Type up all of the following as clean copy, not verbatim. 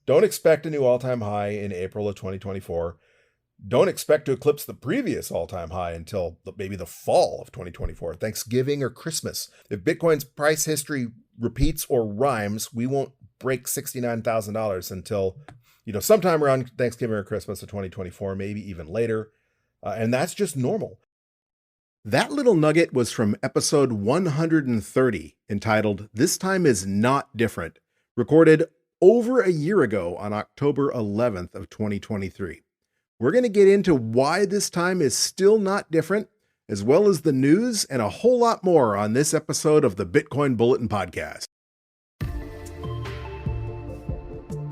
Don't expect a new all-time high in April of 2024. Don't expect to eclipse the previous all-time high until maybe the fall of 2024, Thanksgiving or Christmas. If Bitcoin's price history repeats or rhymes, we won't break $69,000 until, sometime around Thanksgiving or Christmas of 2024, maybe even later. And that's just normal. That little nugget was from episode 130, entitled "This Time Is Not Different," recorded over a year ago on October 11th of 2023. We're going to get into why this time is still not different, as well as the news and a whole lot more on this episode of the Bitcoin Bulletin Podcast.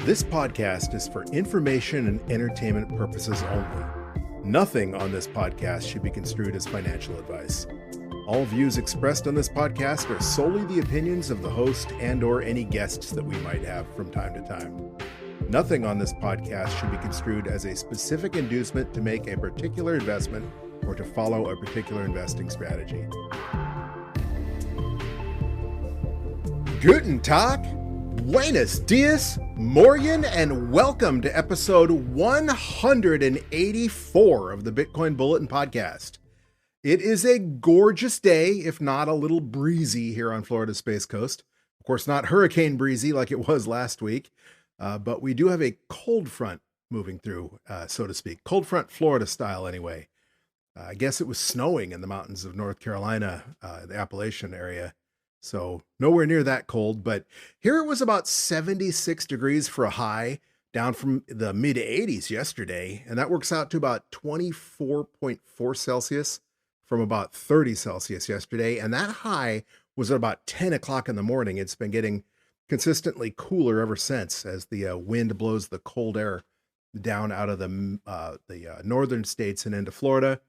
This podcast is for information and entertainment purposes only. Nothing on this podcast should be construed as financial advice. All views expressed on this podcast are solely the opinions of the host and/or any guests that we might have from time to time. Nothing on this podcast should be construed as a specific inducement to make a particular investment or to follow a particular investing strategy. Guten Tag, buenos dias, morgen, and welcome to episode 184 of the Bitcoin Bulletin Podcast. It is a gorgeous day, if not a little breezy here on Florida's Space Coast. Of course, not hurricane breezy like it was last week, but we do have a cold front moving through, so to speak. Cold front Florida style anyway. I guess it was snowing in the mountains of North Carolina, the Appalachian area. So nowhere near that cold, but here it was about 76 degrees for a high, down from the mid 80s yesterday. And that works out to about 24.4 Celsius from about 30 Celsius yesterday. And that high was at about 10 o'clock in the morning. It's been getting consistently cooler ever since as the wind blows the cold air down out of the northern states and into Florida.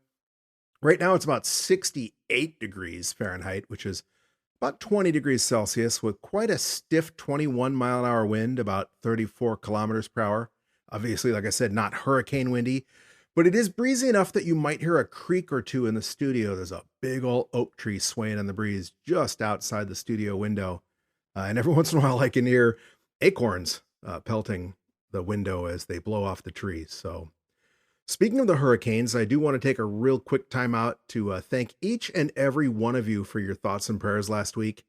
Right now it's about 68 degrees Fahrenheit, which is about 20 degrees Celsius, with quite a stiff 21 mile an hour wind, about 34 kilometers per hour. Obviously, like I said, not hurricane windy, but it is breezy enough that you might hear a creak or two in the studio. There's a big old oak tree swaying in the breeze just outside the studio window. And every once in a while, I can hear acorns pelting the window as they blow off the trees. So speaking of the hurricanes, I do want to take a real quick time out to thank each and every one of you for your thoughts and prayers last week.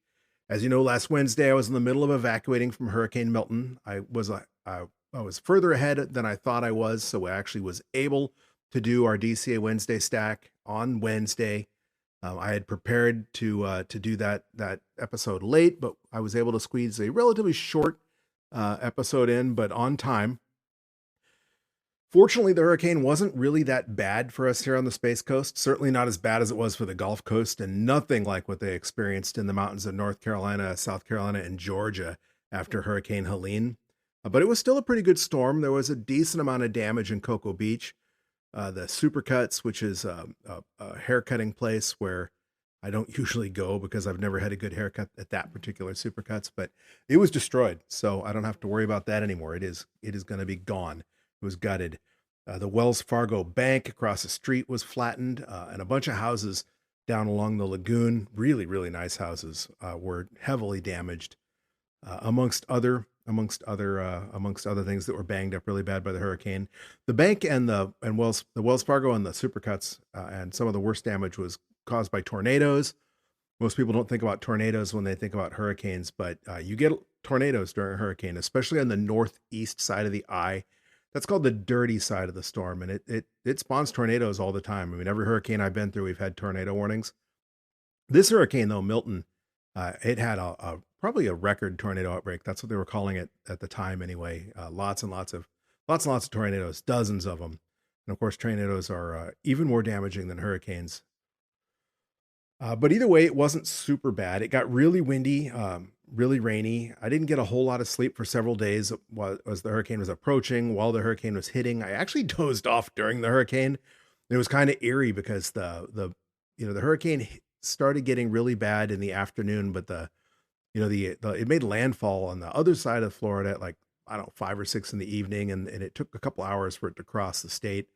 As you know, last Wednesday, I was in the middle of evacuating from Hurricane Milton. I was further ahead than I thought I was, so I actually was able to do our DCA Wednesday stack on Wednesday. I had prepared to do that episode late, but I was able to squeeze a relatively short episode in, but on time. Fortunately, the hurricane wasn't really that bad for us here on the Space Coast. Certainly not as bad as it was for the Gulf Coast, and nothing like what they experienced in the mountains of North Carolina, South Carolina, and Georgia after Hurricane Helene. But it was still a pretty good storm. There was a decent amount of damage in Cocoa Beach. The Supercuts, which is a haircutting place where I don't usually go because I've never had a good haircut at that particular Supercuts, but it was destroyed. So I don't have to worry about that anymore. It is going to be gone. It was gutted. The Wells Fargo Bank across the street was flattened, and a bunch of houses down along the lagoon, really, really nice houses, were heavily damaged, amongst other things that were banged up really bad by the hurricane. The bank and Wells Fargo and the Supercuts, and some of the worst damage was caused by tornadoes. Most people don't think about tornadoes when they think about hurricanes, but you get tornadoes during a hurricane, especially on the northeast side of the eye. That's called the dirty side of the storm, and it spawns tornadoes all the time. I mean, every hurricane I've been through, we've had tornado warnings. This hurricane, though, Milton, it had probably a record tornado outbreak. That's what they were calling it at the time, anyway. Lots and lots of tornadoes, dozens of them, and of course, tornadoes are even more damaging than hurricanes. But either way, it wasn't super bad. It got really windy, really rainy. I didn't get a whole lot of sleep for several days as the hurricane was approaching. While the hurricane was hitting, I actually dozed off during the hurricane. It was kind of eerie because the hurricane started getting really bad in the afternoon, but it made landfall on the other side of Florida at 5 or 6 in the evening, and it took a couple hours for it to cross the state.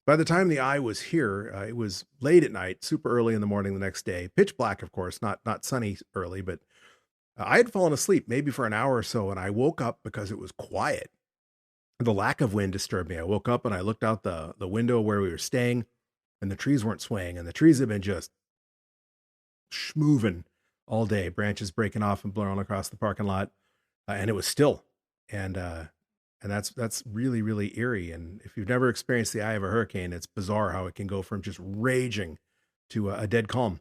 By the time the eye was here, it was late at night, super early in the morning the next day. Pitch black, of course, not sunny early, but I had fallen asleep maybe for an hour or so, and I woke up because it was quiet. The lack of wind disturbed me. I woke up and I looked out the window where we were staying, and the trees weren't swaying, and the trees had been just schmoving all day, branches breaking off and blowing across the parking lot, and it was still. And that's really really eerie. And if you've never experienced the eye of a hurricane, it's bizarre how it can go from just raging to a dead calm.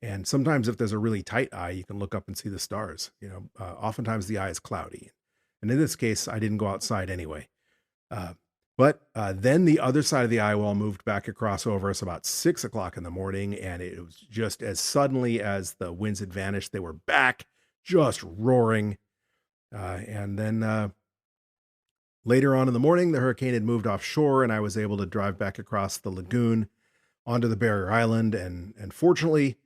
And sometimes, if there's a really tight eye, you can look up and see the stars. Oftentimes the eye is cloudy, and in this case, I didn't go outside anyway. Uh, but then the other side of the eye wall moved back across over us about 6 o'clock in the morning, and it was just as suddenly as the winds had vanished, they were back, just roaring. And then later on in the morning, the hurricane had moved offshore, and I was able to drive back across the lagoon onto the barrier island. And fortunately,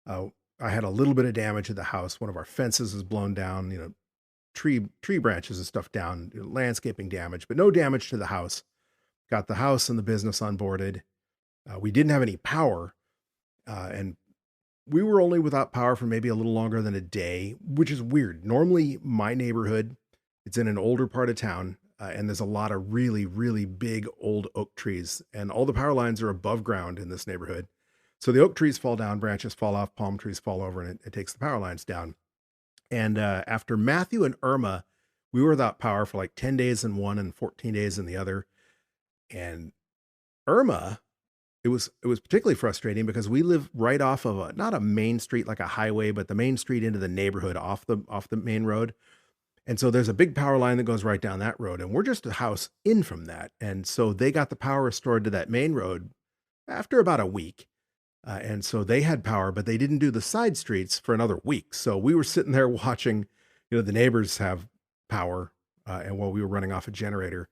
uh, I had a little bit of damage to the house. One of our fences was blown down, tree branches and stuff down, landscaping damage, but no damage to the house. Got the house and the business onboarded. We didn't have any power, and we were only without power for maybe a little longer than a day, which is weird. Normally, my neighborhood, it's in an older part of town, and there's a lot of really, really big old oak trees, and all the power lines are above ground in this neighborhood. So the oak trees fall down, branches fall off, palm trees fall over, and it takes the power lines down. And after Matthew and Irma, we were without power for like 10 days in one and 14 days in the other. And Irma, it was particularly frustrating because we live right off of not a main street like a highway, but the main street into the neighborhood off the main road. And so there's a big power line that goes right down that road, and we're just a house in from that. And so they got the power restored to that main road after about a week. And so they had power, but they didn't do the side streets for another week. So we were sitting there watching, the neighbors have power, and while we were running off a generator,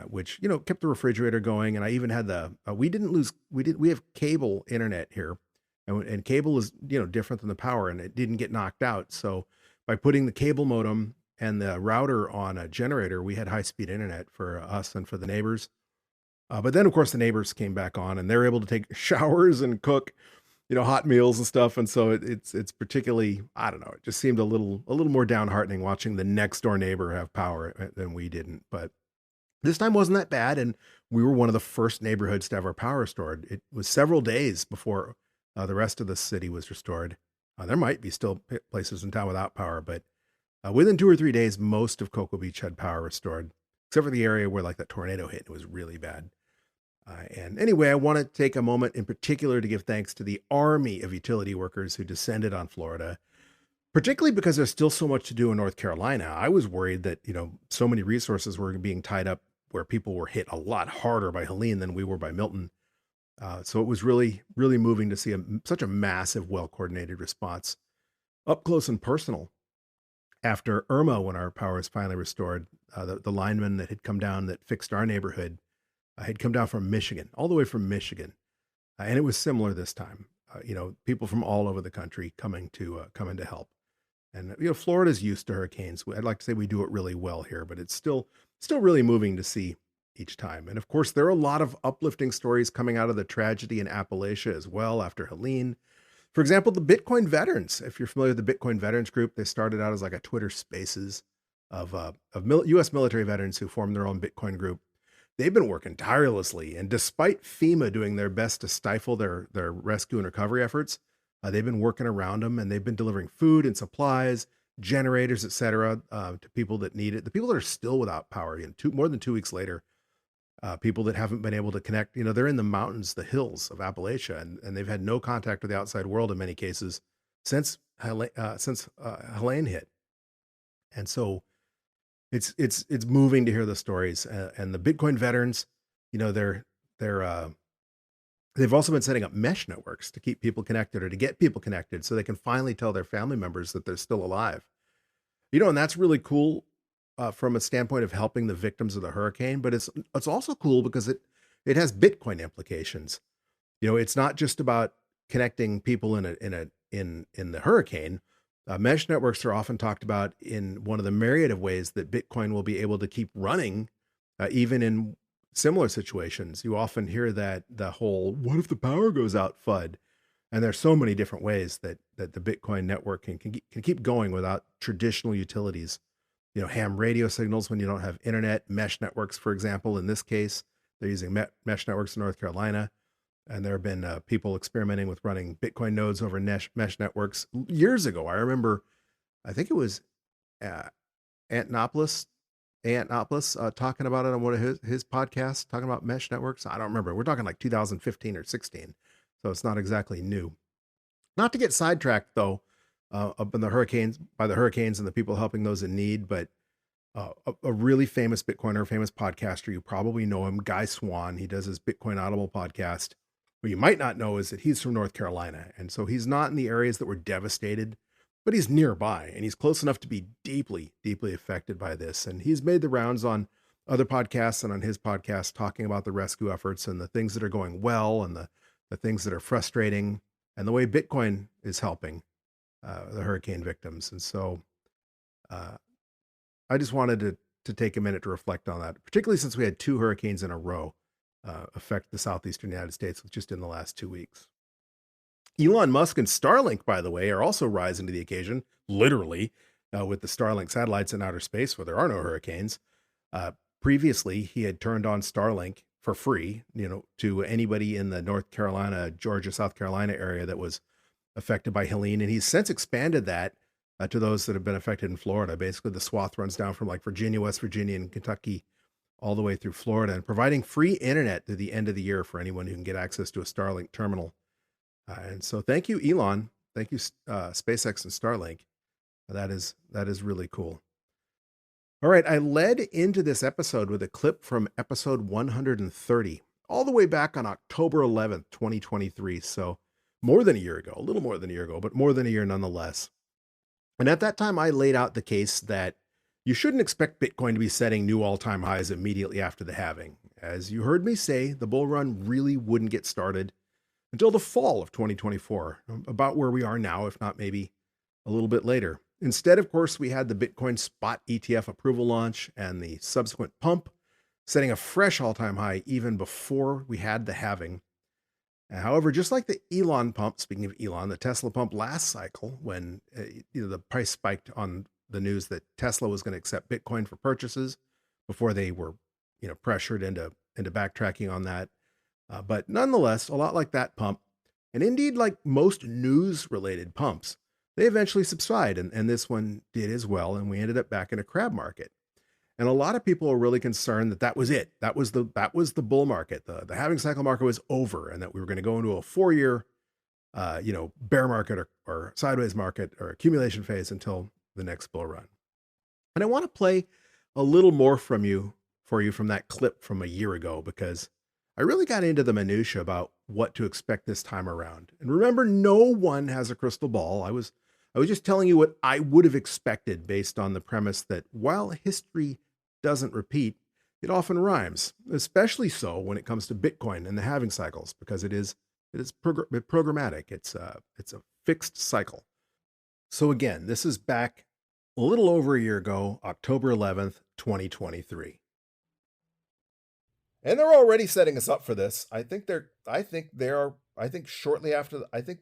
which kept the refrigerator going. And I even had we have cable internet here, and cable is different than the power, and it didn't get knocked out. So by putting the cable modem and the router on a generator, we had high speed internet for us and for the neighbors. But then, of course, the neighbors came back on, and they're able to take showers and cook, hot meals and stuff. And so it's particularly, I don't know, it just seemed a little more downheartening watching the next door neighbor have power than we didn't. But this time wasn't that bad, and we were one of the first neighborhoods to have our power restored. It was several days before the rest of the city was restored. There might be still places in town without power, but within 2 or 3 days, most of Cocoa Beach had power restored, except for the area where like that tornado hit. It was really bad. And anyway, I want to take a moment in particular to give thanks to the army of utility workers who descended on Florida, particularly because there's still so much to do in North Carolina. I was worried that, so many resources were being tied up where people were hit a lot harder by Helene than we were by Milton. So it was really, really moving to see such a massive, well-coordinated response up close and personal. After Irma, when our power was finally restored, the lineman that had come down that fixed our neighborhood had come down from Michigan, all the way from Michigan. And it was similar this time. People from all over the country coming to help. And Florida's used to hurricanes. I'd like to say we do it really well here, but it's still really moving to see each time. And of course, there are a lot of uplifting stories coming out of the tragedy in Appalachia as well after Helene. For example, the Bitcoin veterans. If you're familiar with the Bitcoin veterans group, they started out as like a Twitter Spaces of U.S. military veterans who formed their own Bitcoin group. They've been working tirelessly, and despite FEMA doing their best to stifle their rescue and recovery efforts, they've been working around them, and they've been delivering food and supplies, generators, etc., to people that need it. The people that are still without power, more than 2 weeks later, people that haven't been able to connect, they're in the mountains, the hills of Appalachia, and they've had no contact with the outside world in many cases since Helene hit. And so it's moving to hear the stories, and the Bitcoin veterans, they've also been setting up mesh networks to keep people connected or to get people connected so they can finally tell their family members that they're still alive. And that's really cool from a standpoint of helping the victims of the hurricane, but it's also cool because it has Bitcoin implications. It's not just about connecting people in the hurricane. Mesh networks are often talked about in one of the myriad of ways that Bitcoin will be able to keep running, even in similar situations. You often hear that the whole "what if the power goes out" FUD, and there's so many different ways that the Bitcoin network can keep going without traditional utilities, ham radio signals when you don't have internet, mesh networks, for example. In this case, they're using mesh networks in North Carolina. And there have been people experimenting with running Bitcoin nodes over mesh networks years ago. I remember, I think it was uh, Antonopoulos, talking about it on one of his podcasts, talking about mesh networks. I don't remember. We're talking like 2015 or 16. So it's not exactly new. Not to get sidetracked, though, up in the hurricanes, by the hurricanes and the people helping those in need, but a really famous Bitcoiner, famous podcaster, you probably know him, Guy Swan. He does his Bitcoin Audible podcast. What you might not know is that he's from North Carolina. And so he's not in the areas that were devastated, but he's nearby and he's close enough to be deeply, deeply affected by this. And he's made the rounds on other podcasts and on his podcast talking about the rescue efforts and the things that are going well and the things that are frustrating and the way Bitcoin is helping the hurricane victims. And so I just wanted to take a minute to reflect on that, particularly since we had 2 hurricanes in a row affect the southeastern United States just in the last 2 weeks. Elon Musk and Starlink, by the way, are also rising to the occasion, literally, with the Starlink satellites in outer space where there are no hurricanes. Previously, he had turned on Starlink for free, to anybody in the North Carolina, Georgia, South Carolina area that was affected by Helene. And he's since expanded that to those that have been affected in Florida. Basically, the swath runs down from like Virginia, West Virginia, and Kentucky all the way through Florida, and providing free internet through the end of the year for anyone who can get access to a Starlink terminal. And so thank you, Elon. Thank you, SpaceX and Starlink. That is really cool. All right, I led into this episode with a clip from episode 130, all the way back on October 11th, 2023. So more than a year ago, a little more than a year ago, but more than a year nonetheless. And at that time, I laid out the case that you shouldn't expect Bitcoin to be setting new all-time highs immediately after the halving. As you heard me say, the bull run really wouldn't get started until the fall of 2024, about where we are now, if not maybe a little bit later. Instead, of course, we had the Bitcoin spot ETF approval launch and the subsequent pump, setting a fresh all-time high even before we had the halving. However, just like the Elon pump, speaking of Elon, the Tesla pump last cycle, when the price spiked on the news that Tesla was going to accept Bitcoin for purchases before they were, pressured into backtracking on that. But nonetheless, a lot like that pump, and indeed like most news-related pumps, they eventually subside, and this one did as well, and we ended up back in a crab market. And a lot of people are really concerned that was it. That was the bull market. The halving cycle market was over, and that we were going to go into a 4-year, bear market or sideways market or accumulation phase until the next bull run. And I want to play a little more for you from that clip from a year ago, because I really got into the minutia about what to expect this time around. And remember, no one has a crystal ball. I was just telling you what I would have expected based on the premise that while history doesn't repeat, it often rhymes, especially so when it comes to Bitcoin and the halving cycles, because it is programmatic. It's a fixed cycle. So again, this is back a little over a year ago, October 11th, 2023. And they're already setting us up for this. I think they're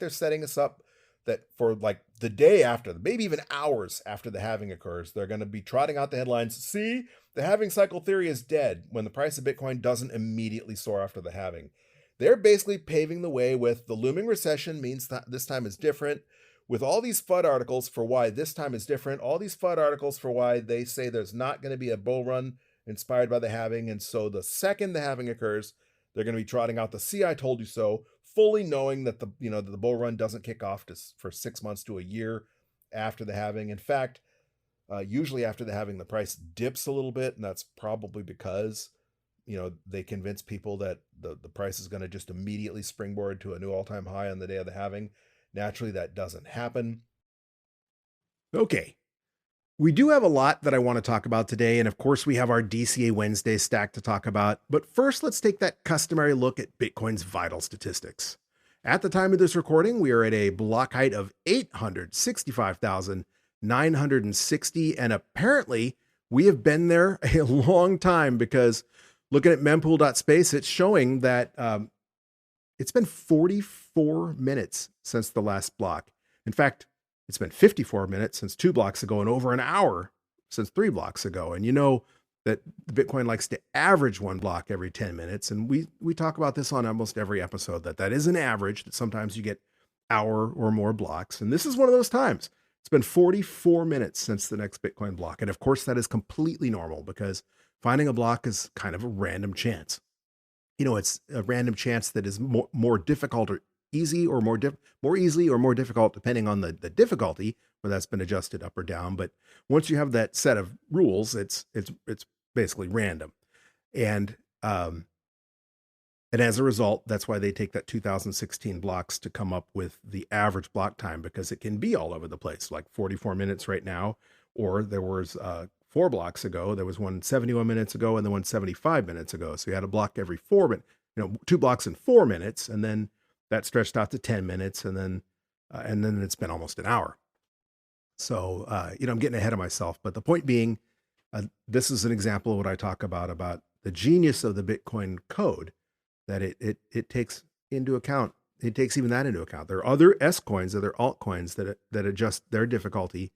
setting us up that for like the day after, maybe even hours after the halving occurs, they're going to be trotting out the headlines. See, the halving cycle theory is dead when the price of Bitcoin doesn't immediately soar after the halving. They're basically paving the way with the looming recession means that this time is different, with all these FUD articles for why this time is different, all these FUD articles for why they say there's not going to be a bull run inspired by the halving. And so the second the halving occurs, they're going to be trotting out the "see, I told you so," fully knowing that the bull run doesn't kick off for 6 months to a year after the halving. In fact, usually after the halving, the price dips a little bit, and that's probably because they convince people that the price is going to just immediately springboard to a new all-time high on the day of the halving. Naturally, that doesn't happen. Okay. We do have a lot that I want to talk about today, and of course we have our DCA Wednesday stack to talk about, but first let's take that customary look at Bitcoin's vital statistics. At the time of this recording, we are at a block height of 865,960, and apparently we have been there a long time, because looking at mempool.space, it's showing that it's been 44 minutes since the last block. In fact, it's been 54 minutes since 2 blocks ago, and over an hour since 3 blocks ago. And you know that Bitcoin likes to average 1 block every 10 minutes. And we talk about this on almost every episode, that is an average, that sometimes you get hour or more blocks. And this is one of those times. It's been 44 minutes since the next Bitcoin block. And of course, that is completely normal because finding a block is kind of a random chance. It's a random chance that is more difficult or easy, or more easily or more difficult, depending on the difficulty, where that's been adjusted up or down. But once you have that set of rules, it's basically random. And as a result, that's why they take that 2016 blocks to come up with the average block time, because it can be all over the place, like 44 minutes right now, or there was 4 blocks ago, there was one 71 minutes ago, and then one 75 minutes ago. So you had a block every 4 minutes, 2 blocks in 4 minutes, and then that stretched out to 10 minutes, and then it's been almost an hour. So, I'm getting ahead of myself, but the point being, this is an example of what I talk about the genius of the Bitcoin code, that it takes into account. It takes even that into account. There are other S coins, other altcoins that adjust their difficulty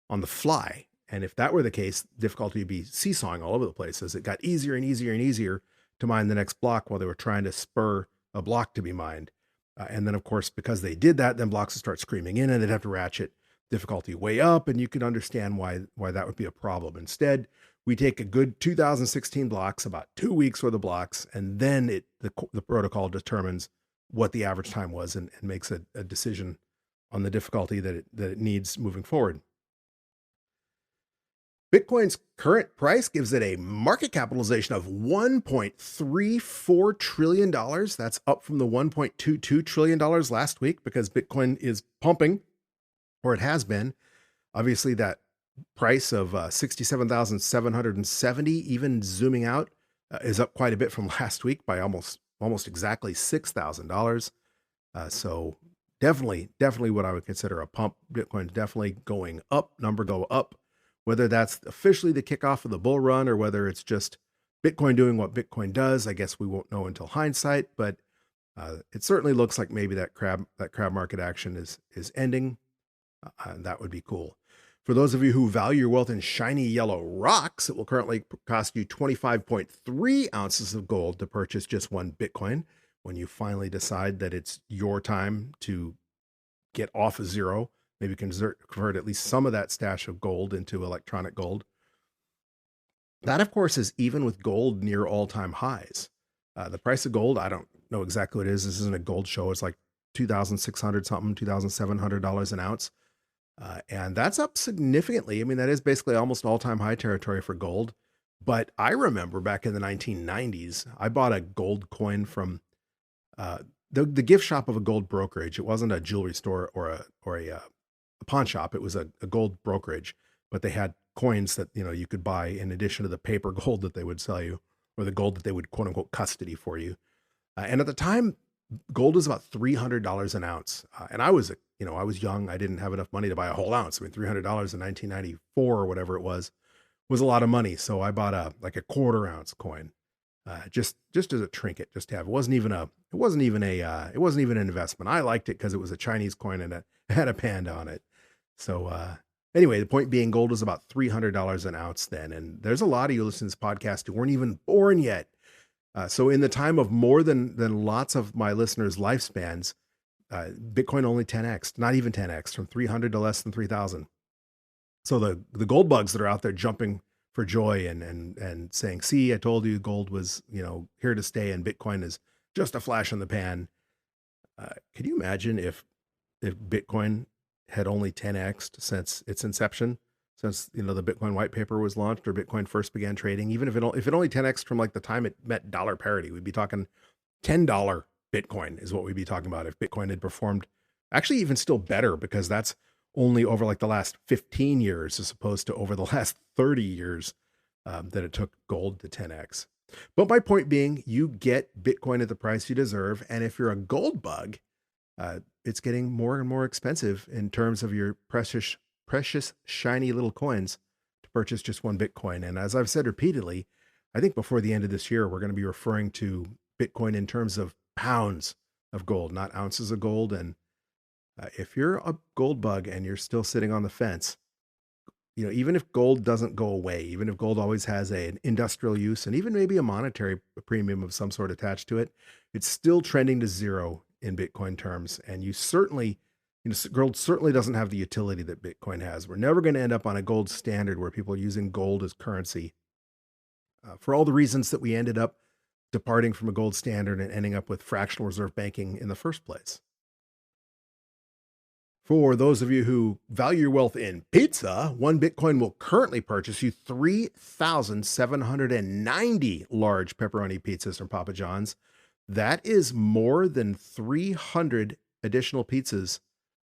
on the fly. And if that were the case, difficulty would be seesawing all over the place as it got easier and easier and easier to mine the next block while they were trying to spur a block to be mined. And then, of course, because they did that, then blocks would start screaming in, and they'd have to ratchet difficulty way up, and you can understand why that would be a problem. Instead, we take a good 2016 blocks, about 2 weeks worth of blocks, and then the protocol determines what the average time was and makes a decision on the difficulty that it needs moving forward. Bitcoin's current price gives it a market capitalization of $1.34 trillion. That's up from the $1.22 trillion last week, because Bitcoin is pumping, or it has been. Obviously, that price of 67,770, even zooming out, is up quite a bit from last week by almost exactly $6,000. So definitely what I would consider a pump. Bitcoin's definitely going up, number go up. Whether that's officially the kickoff of the bull run, or whether it's just Bitcoin doing what Bitcoin does, I guess we won't know until hindsight. But it certainly looks like maybe that crab market action is ending. That would be cool. For those of you who value your wealth in shiny yellow rocks, it will currently cost you 25.3 ounces of gold to purchase just 1 Bitcoin when you finally decide that it's your time to get off of zero. Maybe convert at least some of that stash of gold into electronic gold. That, of course, is even with gold near all-time highs. The price of gold, I don't know exactly what it is. This isn't a gold show. It's like $2,600 something, $2,700 an ounce. And that's up significantly. I mean, that is basically almost all-time high territory for gold. But I remember back in the 1990s, I bought a gold coin from the gift shop of a gold brokerage. It wasn't a jewelry store or a pawn shop. It was a gold brokerage, but they had coins that, you could buy in addition to the paper gold that they would sell you, or the gold that they would quote unquote custody for you. And at the time, gold was about $300 an ounce. And I was young. I didn't have enough money to buy a whole ounce. I mean, $300 in 1994 or whatever it was a lot of money. So I bought a quarter ounce coin, just as a trinket, just to have. It wasn't even an investment. I liked it because it was a Chinese coin and it had a panda on it. So, anyway, the point being, gold was about $300 an ounce then. And there's a lot of you listening to this podcast who weren't even born yet. So in the time of more than lots of my listeners' lifespans, Bitcoin only 10x, not even 10x, from 300 to less than 3,000. So the gold bugs that are out there jumping for joy and saying, see, I told you gold was, here to stay, and Bitcoin is just a flash in the pan. Could you imagine if Bitcoin had only 10x'd since its inception, since the Bitcoin white paper was launched, or Bitcoin first began trading? Even if it only 10x'd from like the time it met dollar parity, we'd be talking $10 Bitcoin is what we'd be talking about if Bitcoin had performed actually even still better, because that's only over like the last 15 years as opposed to over the last 30 years that it took gold to 10x. But my point being, you get Bitcoin at the price you deserve. And if you're a gold bug, it's getting more and more expensive in terms of your precious, shiny little coins to purchase just 1 Bitcoin. And as I've said repeatedly, I think before the end of this year, we're going to be referring to Bitcoin in terms of pounds of gold, not ounces of gold. And if you're a gold bug and you're still sitting on the fence, even if gold doesn't go away, even if gold always has an industrial use and even maybe a monetary premium of some sort attached to it, it's still trending to zero in Bitcoin terms. And gold certainly doesn't have the utility that Bitcoin has. We're never going to end up on a gold standard where people are using gold as currency for all the reasons that we ended up departing from a gold standard and ending up with fractional reserve banking in the first place. For those of you who value your wealth in pizza, one Bitcoin will currently purchase you 3,790 large pepperoni pizzas from Papa John's. That is more than 300 additional pizzas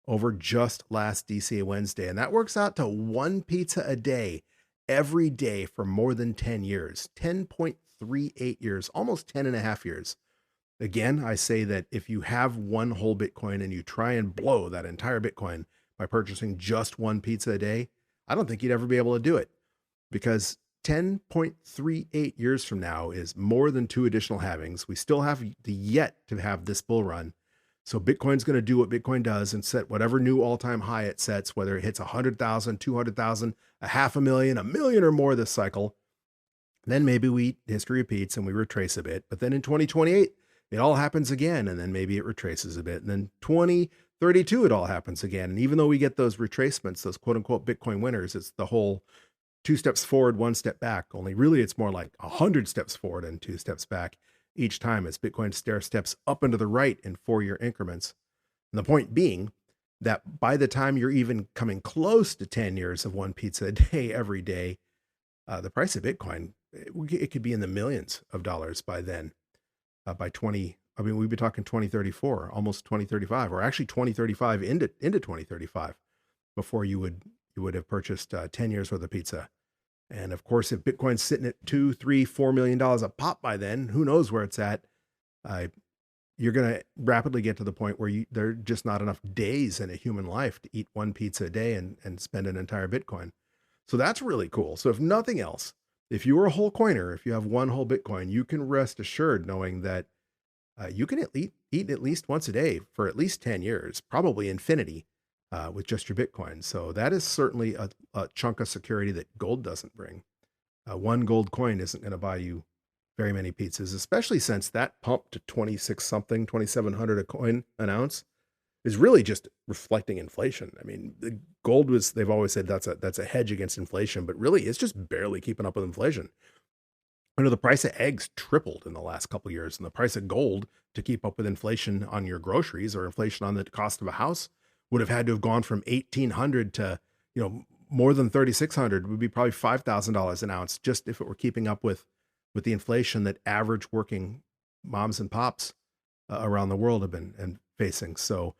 over just last DCA Wednesday. And that works out to one pizza a day, every day for more than 10 years, 10.38 years, almost 10 and a half years. Again, I say that if you have one whole Bitcoin and you try and blow that entire Bitcoin by purchasing just one pizza a day, I don't think you'd ever be able to do it, because 10.38 years from now is more than two additional halvings. We still have yet to have this bull run. So Bitcoin's going to do what Bitcoin does and set whatever new all-time high it sets, whether it hits 100,000, 200,000, 500,000, a million or more this cycle. Then maybe history repeats and we retrace a bit. But then in 2028, it all happens again, and then maybe it retraces a bit. And then 2032, it all happens again. And even though we get those retracements, those quote unquote Bitcoin winners, it's the whole 2 steps forward, 1 step back. Only really it's more like 100 steps forward and 2 steps back each time as Bitcoin stair steps up and to the right in 4-year increments. And the point being that by the time you're even coming close to 10 years of one pizza a day every day, the price of Bitcoin, it could be in the millions of dollars by then. We'd be talking 2034, almost 2035, or actually 2035 into 2035 before you would have purchased 10 years worth of pizza. And of course, if Bitcoin's sitting at $2, $3, $4 million a pop by then, who knows where it's at? You're going to rapidly get to the point where there are just not enough days in a human life to eat one pizza a day and spend an entire Bitcoin. So that's really cool. So if nothing else, if you are a whole coiner, if you have one whole Bitcoin, you can rest assured knowing that you can eat at least once a day for at least 10 years, probably infinity, with just your Bitcoin. So that is certainly a chunk of security that gold doesn't bring. One gold coin isn't going to buy you very many pizzas, especially since that pump to 26 something, 2,700 a coin an ounce is really just reflecting inflation. I mean, the gold they've always said that's a hedge against inflation, but really it's just barely keeping up with inflation. The price of eggs tripled in the last couple of years, and the price of gold to keep up with inflation on your groceries or inflation on the cost of a house would have had to have gone from 1,800 to, more than 3,600, would be probably $5,000 an ounce, just if it were keeping up with the inflation that average working moms and pops around the world have been facing. So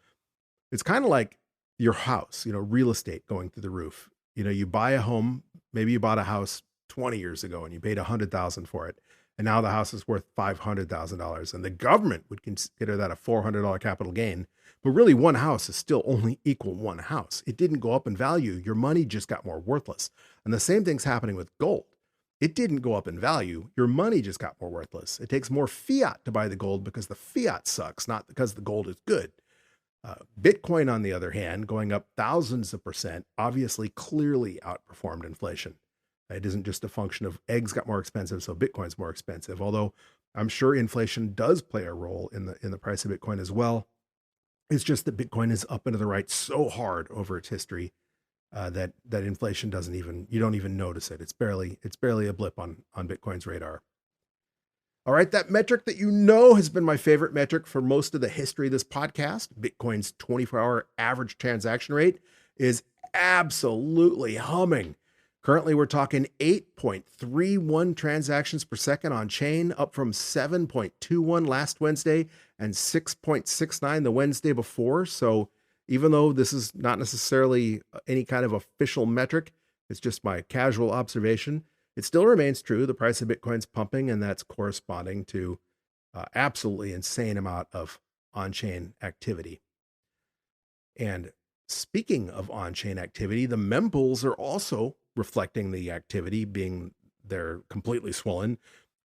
it's kind of like your house, real estate going through the roof. You buy a home, maybe you bought a house 20 years ago and you paid $100,000 for it. And now the house is worth $500,000. And the government would consider that a $400 capital gain. But really one house is still only equal one house. It didn't go up in value. Your money just got more worthless. And the same thing's happening with gold. It didn't go up in value. Your money just got more worthless. It takes more fiat to buy the gold because the fiat sucks, not because the gold is good. Bitcoin, on the other hand, going up thousands of percent, obviously clearly outperformed inflation. It isn't just a function of eggs got more expensive, so Bitcoin's more expensive. Although I'm sure inflation does play a role in the price of Bitcoin as well. It's just that Bitcoin is up and to the right so hard over its history that inflation you don't even notice it. It's barely a blip on Bitcoin's radar. All right, that metric that has been my favorite metric for most of the history of this podcast, Bitcoin's 24-hour average transaction rate, is absolutely humming. Currently, we're talking 8.31 transactions per second on chain, up from 7.21 last Wednesday and 6.69 the Wednesday before. So even though this is not necessarily any kind of official metric, it's just my casual observation, it still remains true. The price of Bitcoin's pumping, and that's corresponding to absolutely insane amount of on-chain activity. And speaking of on-chain activity, the mempools are also reflecting the activity, being they're completely swollen.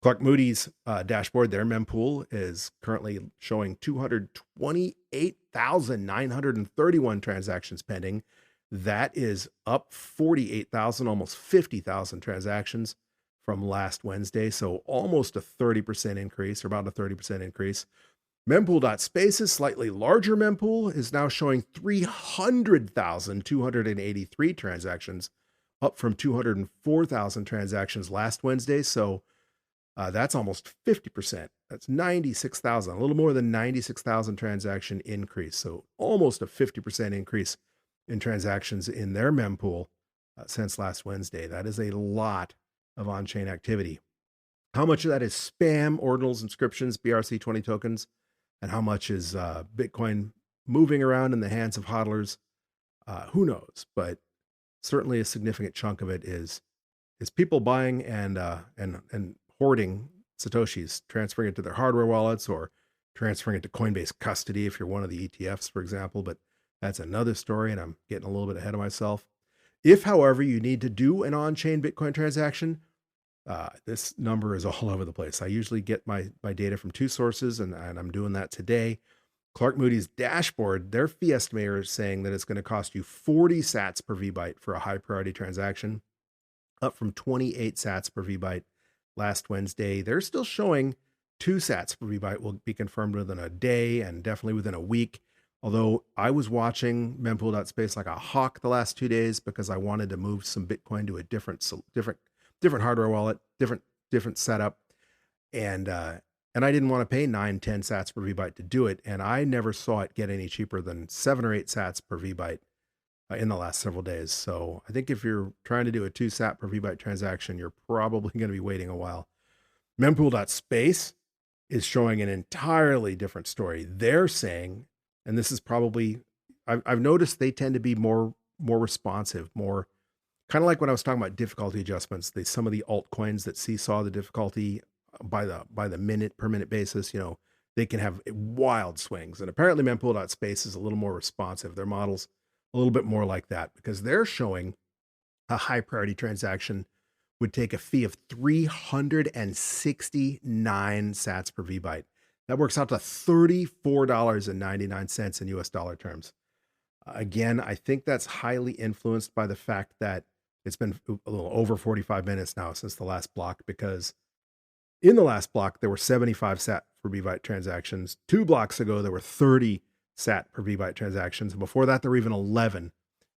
Clark Moody's dashboard, their mempool is currently showing 228,931 transactions pending. That is up 48,000, almost 50,000 transactions from last Wednesday. So almost a 30% increase, or about a 30% increase. Mempool.space's slightly larger mempool is now showing 300,283 transactions, up from 204,000 transactions last Wednesday. So that's almost 50%. That's 96,000, a little more than 96,000 transaction increase. So almost a 50% increase in transactions in their mempool since last Wednesday. That is a lot of on-chain activity. How much of that is spam, ordinals, inscriptions, BRC20 tokens, and how much is Bitcoin moving around in the hands of hodlers? Who knows? But certainly a significant chunk of it is people buying and hoarding Satoshis, transferring it to their hardware wallets or transferring it to Coinbase custody if you're one of the ETFs, for example. But that's another story, and I'm getting a little bit ahead of myself. If, however, you need to do an on-chain Bitcoin transaction, this number is all over the place. I usually get my data from two sources, and I'm doing that today. Clark Moody's dashboard, their fee estimator is saying that it's going to cost you 40 sats per VByte for a high priority transaction, up from 28 sats per VByte last Wednesday. They're still showing 2 sats per VByte will be confirmed within a day and definitely within a week. Although I was watching mempool.space like a hawk the last 2 days because I wanted to move some Bitcoin to a different hardware wallet, different setup. And I didn't want to pay 9-10 sats per VByte to do it. And I never saw it get any cheaper than 7 or 8 sats per VByte in the last several days. So I think if you're trying to do a 2 sat per VByte transaction, you're probably going to be waiting a while. Mempool.space is showing an entirely different story. They're saying, and this is probably, I've noticed they tend to be more responsive, more kind of like when I was talking about difficulty adjustments. Some of the altcoins that seesaw the difficulty by the minute per minute basis, they can have wild swings. And apparently mempool.space is a little more responsive. Their model's a little bit more like that because they're showing a high priority transaction would take a fee of 369 sats per VByte. That works out to $34.99 in US dollar terms. Again, I think that's highly influenced by the fact that it's been a little over 45 minutes now since the last block, because in the last block, there were 75 sat per VByte transactions. 2 blocks ago, there were 30 sat per VByte transactions. And before that, there were even 11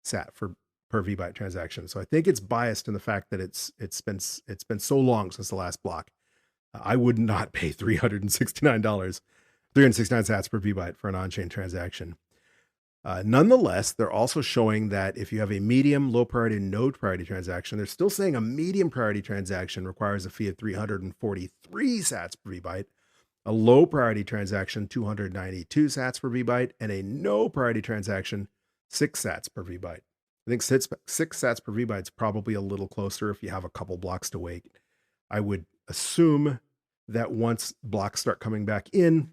sat per VByte transactions. So I think it's biased in the fact that it's been so long since the last block. I would not pay $369 sats per VByte for an on-chain transaction. Nonetheless, they're also showing that if you have a medium, low priority, node priority transaction, they're still saying a medium priority transaction requires a fee of 343 sats per VByte, a low priority transaction 292 sats per VByte, and a no priority transaction 6 sats per VByte. I think 6 sats per VByte is probably a little closer if you have a couple blocks to wait. I would assume that once blocks start coming back in,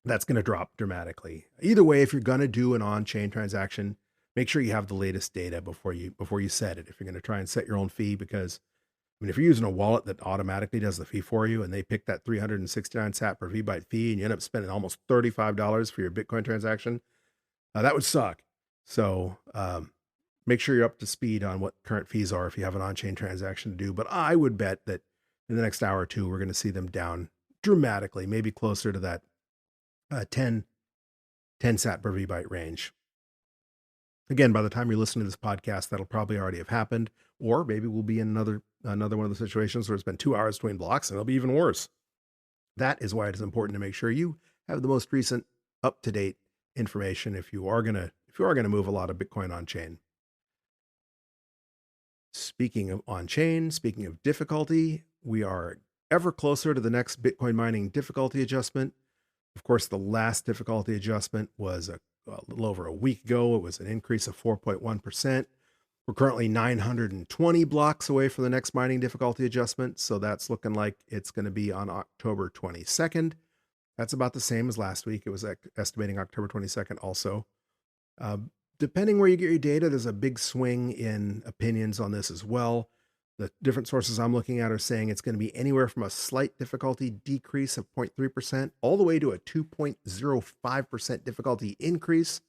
that's going to drop dramatically. Either way, if you're going to do an on-chain transaction, make sure you have the latest data before you set it. If you're going to try and set your own fee, because if you're using a wallet that automatically does the fee for you and they pick that 369 sat per VByte fee and you end up spending almost $35 for your Bitcoin transaction, that would suck. So make sure you're up to speed on what current fees are if you have an on-chain transaction to do. But I would bet that in the next hour or two, we're going to see them down dramatically, maybe closer to that 10 sat per VByte range. Again, by the time you're listening to this podcast, that'll probably already have happened, or maybe we'll be in another one of the situations where it's been 2 hours between blocks and it'll be even worse. That is why it is important to make sure you have the most recent, up-to-date information if you are gonna move a lot of Bitcoin on chain. Speaking of on chain, speaking of difficulty, we are ever closer to the next Bitcoin mining difficulty adjustment. Of course, the last difficulty adjustment was a little over a week ago. It was an increase of 4.1%. We're currently 920 blocks away from the next mining difficulty adjustment. So that's looking like it's going to be on October 22nd. That's about the same as last week. It was estimating October 22nd also. Depending where you get your data, there's a big swing in opinions on this as well. The different sources I'm looking at are saying it's going to be anywhere from a slight difficulty decrease of 0.3% all the way to a 2.05% difficulty increase.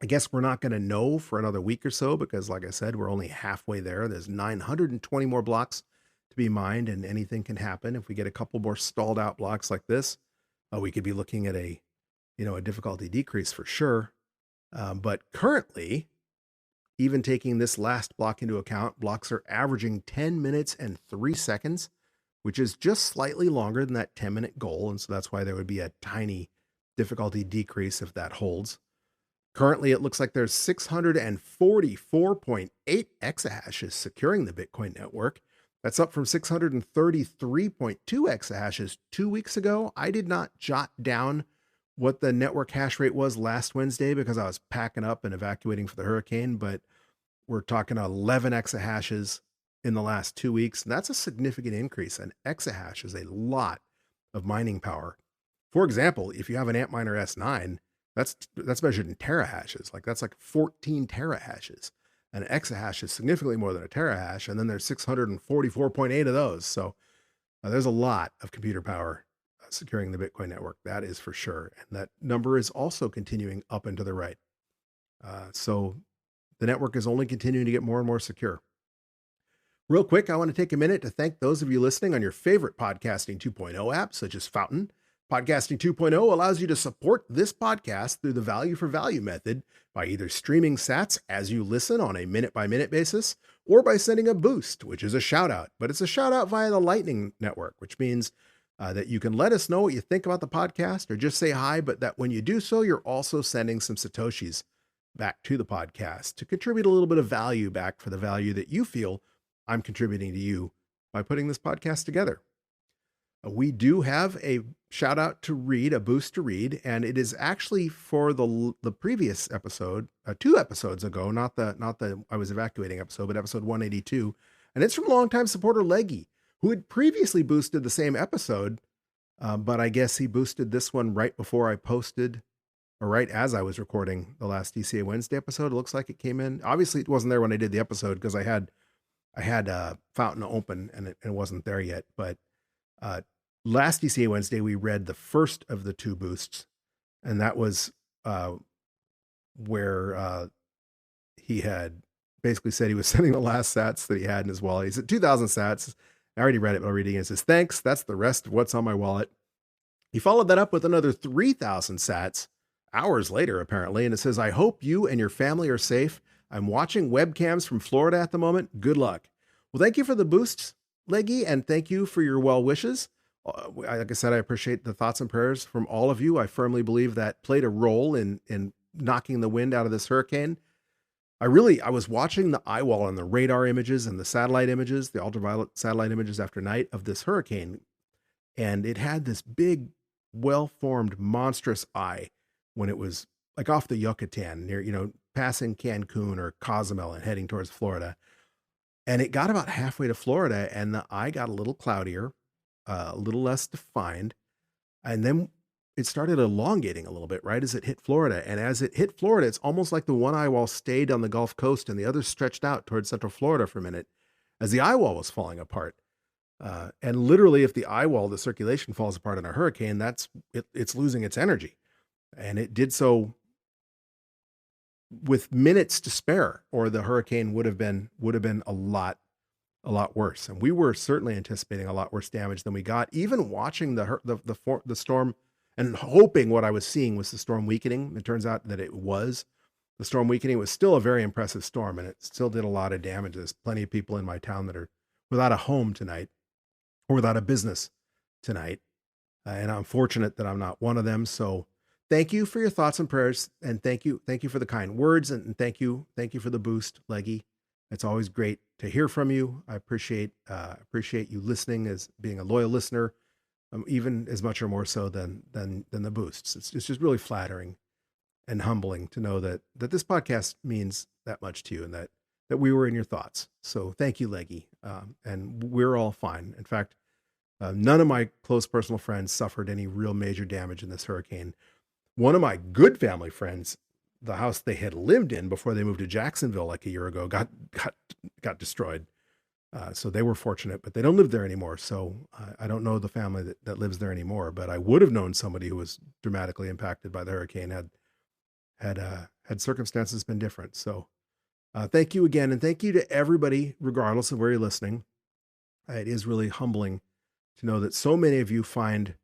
I guess we're not going to know for another week or so because, like I said, we're only halfway there. There's 920 more blocks to be mined, and anything can happen. If we get a couple more stalled out blocks like this, we could be looking at a difficulty decrease for sure. But currently, even taking this last block into account, blocks are averaging 10 minutes and 3 seconds, which is just slightly longer than that 10-minute goal. And so that's why there would be a tiny difficulty decrease if that holds. Currently, it looks like there's 644.8 exahashes securing the Bitcoin network. That's up from 633.2 exahashes 2 weeks ago. I did not jot down what the network hash rate was last Wednesday because I was packing up and evacuating for the hurricane, but we're talking 11 exahashes in the last 2 weeks. And that's a significant increase. An exahash is a lot of mining power. For example, if you have an Antminer S9, that's measured in terahashes. That's like 14 terahashes. An exahash is significantly more than a terahash, and then there's 644.8 of those. So there's a lot of computer power securing the Bitcoin network. That is for sure. And that number is also continuing up and to the right. So the network is only continuing to get more and more secure. Real quick, I want to take a minute to thank those of you listening on your favorite Podcasting 2.0 apps, such as Fountain. Podcasting 2.0 allows you to support this podcast through the value for value method by either streaming sats as you listen on a minute-by-minute basis or by sending a boost, which is a shout-out. But it's a shout-out via the Lightning Network, which means that you can let us know what you think about the podcast or just say hi, but that when you do so, you're also sending some Satoshis back to the podcast to contribute a little bit of value back for the value that you feel I'm contributing to you by putting this podcast together. We do have a shout out to read, a boost to read, and it is actually for the previous episode, 2 episodes ago, not the I was evacuating episode, but episode 182, and it's from longtime supporter Leggy, who had previously boosted the same episode, but I guess he boosted this one right before I posted, or right as I was recording the last DCA Wednesday episode. It looks like it came in. Obviously, it wasn't there when I did the episode because I had Fountain open and it wasn't there yet, but last DCA Wednesday, we read the first of the 2 boosts, and that was where he had basically said he was sending the last sats that he had in his wallet. He said 2,000 sats. I already read it, but I'll read it again. It says, thanks. That's the rest of what's on my wallet. He followed that up with another 3,000 sats hours later, apparently, and it says, I hope you and your family are safe. I'm watching webcams from Florida at the moment. Good luck. Well, thank you for the boosts, Leggy, and thank you for your well wishes. Like I said, I appreciate the thoughts and prayers from all of you. I firmly believe that played a role in knocking the wind out of this hurricane. I was watching the eye wall and the radar images and the satellite images, the ultraviolet satellite images after night of this hurricane. And it had this big, well-formed, monstrous eye when it was like off the Yucatan near, passing Cancun or Cozumel and heading towards Florida. And it got about halfway to Florida and the eye got a little cloudier, a little less defined. And then it started elongating a little bit, right, as it hit Florida. And as it hit Florida, it's almost like the one eye wall stayed on the Gulf Coast and the other stretched out towards Central Florida for a minute as the eye wall was falling apart. And literally, if the eye wall, the circulation falls apart in a hurricane, it's losing its energy. And it did so with minutes to spare, or the hurricane would have been a lot worse. And we were certainly anticipating a lot worse damage than we got, even watching the storm and hoping what I was seeing was the storm weakening. It turns out that it was the storm weakening. It was still a very impressive storm, and it still did a lot of damage. There's plenty of people in my town that are without a home tonight or without a business tonight. And I'm fortunate that I'm not one of them. So thank you for your thoughts and prayers. And thank you for the kind words. And thank you for the boost, Leggy. It's always great to hear from you. I appreciate you listening, as being a loyal listener, even as much or more so than the boosts. It's just really flattering and humbling to know that this podcast means that much to you, and that we were in your thoughts. So thank you, Leggy. And we're all fine. In fact, none of my close personal friends suffered any real major damage in this hurricane. One of my good family friends, the house they had lived in before they moved to Jacksonville like a year ago, got destroyed. So they were fortunate, but they don't live there anymore. So I don't know the family that lives there anymore, but I would have known somebody who was dramatically impacted by the hurricane had had circumstances been different. So thank you again. And thank you to everybody, regardless of where you're listening. It is really humbling to know that so many of you find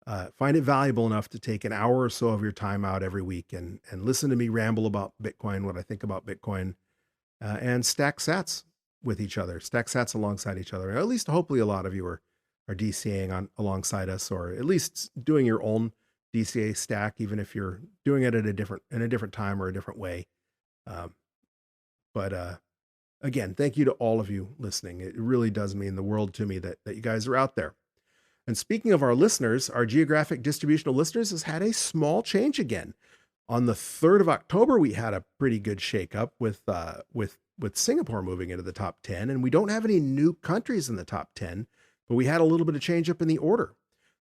it valuable enough to take an hour or so of your time out every week and listen to me ramble about Bitcoin, what I think about Bitcoin, and stack sats with each other, stack sats alongside each other. At least hopefully a lot of you are DCAing alongside us, or at least doing your own DCA stack, even if you're doing it in a different time or a different way. But again, thank you to all of you listening. It really does mean the world to me that you guys are out there. And speaking of our listeners, our geographic distribution of listeners has had a small change again. On the 3rd of October, we had a pretty good shakeup with Singapore moving into the top 10, and we don't have any new countries in the top 10, but we had a little bit of change up in the order.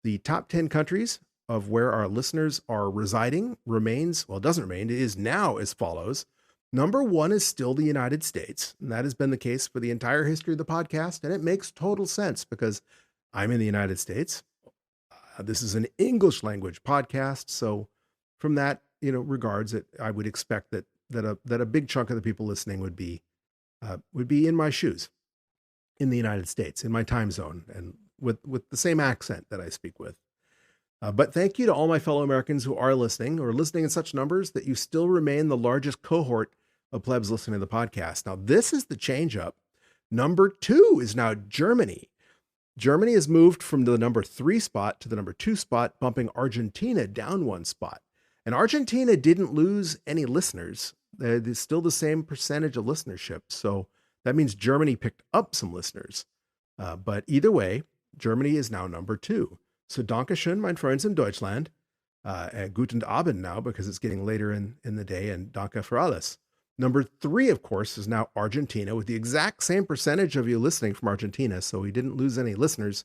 The top 10 countries of where our listeners are residing doesn't remain. It is now as follows. Number 1 is still the United States, and that has been the case for the entire history of the podcast, and it makes total sense because I'm in the United States. This is an English language podcast, so from that regards, I would expect that a big chunk of the people listening would be in my shoes, in the United States, in my time zone, and with the same accent that I speak with. But thank you to all my fellow Americans who are listening, or listening in such numbers that you still remain the largest cohort of plebs listening to the podcast. Now, this is the change up. Number 2 is now Germany. Germany has moved from the number 3 spot to the number 2 spot, bumping Argentina down 1 spot. And Argentina didn't lose any listeners. There's still the same percentage of listenership. So that means Germany picked up some listeners. But either way, Germany is now number 2. So Dankeschön, mein Freund in Deutschland. Guten Abend now, because it's getting later in the day, and Danke für alles. Number 3, of course, is now Argentina, with the exact same percentage of you listening from Argentina. So we didn't lose any listeners.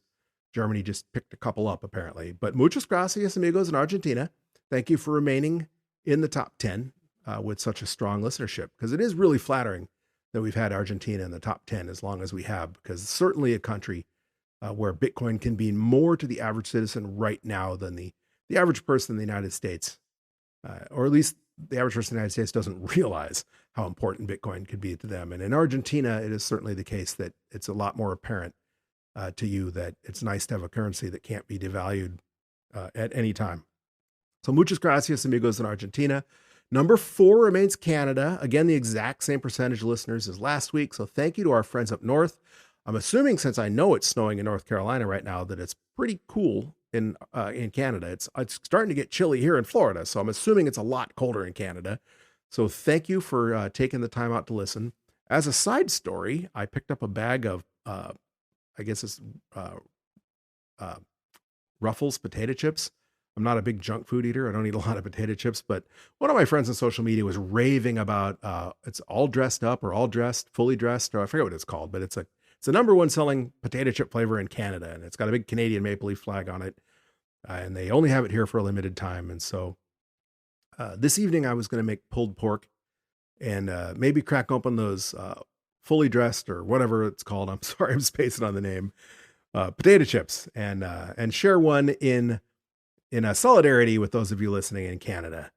Germany just picked a couple up, apparently. But muchas gracias, amigos in Argentina. Thank you for remaining in the top 10 with such a strong listenership, because it is really flattering that we've had Argentina in the top 10 as long as we have, because it's certainly a country where Bitcoin can be more to the average citizen right now than the average person in the United States, or at least the average person in the United States doesn't realize how important Bitcoin could be to them. And in Argentina, it is certainly the case that it's a lot more apparent to you that it's nice to have a currency that can't be devalued at any time. So muchas gracias, amigos in Argentina. Number 4 remains Canada. Again, the exact same percentage of listeners as last week. So thank you to our friends up north. I'm assuming, since I know it's snowing in North Carolina right now, that it's pretty cool in Canada. It's starting to get chilly here in Florida, so I'm assuming it's a lot colder in Canada. So thank you for taking the time out to listen. As a side story, I picked up a bag of, I guess it's Ruffles potato chips. I'm not a big junk food eater. I don't eat a lot of potato chips, but one of my friends on social media was raving about it's all dressed up or all dressed, fully dressed, or I forget what it's called, but it's the number 1 selling potato chip flavor in Canada, and it's got a big Canadian maple leaf flag on it, and they only have it here for a limited time. And so this evening I was going to make pulled pork and maybe crack open those fully dressed, or whatever it's called. I'm sorry, I'm spacing on the name, potato chips, and share one in solidarity with those of you listening in Canada.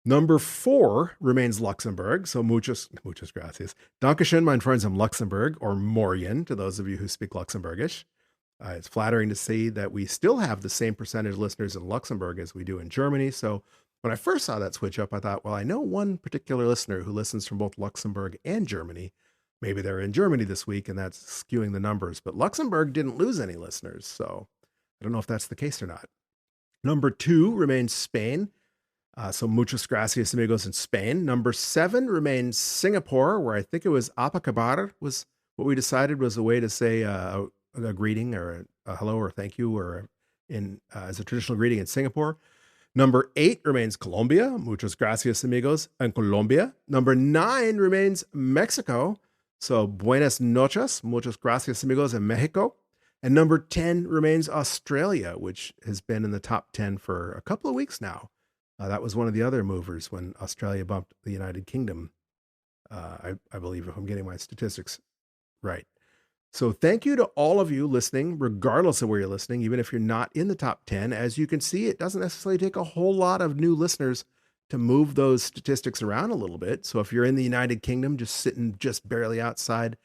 Number 4 remains Luxembourg. So muchas gracias. Dankeschön, mein Freund in Luxembourg, or Morgen to those of you who speak Luxembourgish. It's flattering to see that we still have the same percentage of listeners in Luxembourg as we do in Germany. So when I first saw that switch up, I thought, well, I know one particular listener who listens from both Luxembourg and Germany. Maybe they're in Germany this week, and that's skewing the numbers. But Luxembourg didn't lose any listeners, so I don't know if that's the case or not. Number 2 remains Spain. So muchas gracias, amigos in Spain. Number 7 remains Singapore, where I think it was apa kabar was what we decided was a way to say a greeting, or a hello or thank you, or as a traditional greeting in Singapore. Number 8 remains Colombia. Muchas gracias, amigos en Colombia. Number 9 remains Mexico. So buenas noches. Muchas gracias, amigos en Mexico. And number 10 remains Australia, which has been in the top 10 for a couple of weeks now. That was one of the other movers when Australia bumped the United Kingdom, I believe, if I'm getting my statistics right. So thank you to all of you listening, regardless of where you're listening, even if you're not in the top 10. As you can see, it doesn't necessarily take a whole lot of new listeners to move those statistics around a little bit. So if you're in the United Kingdom, just sitting just barely outside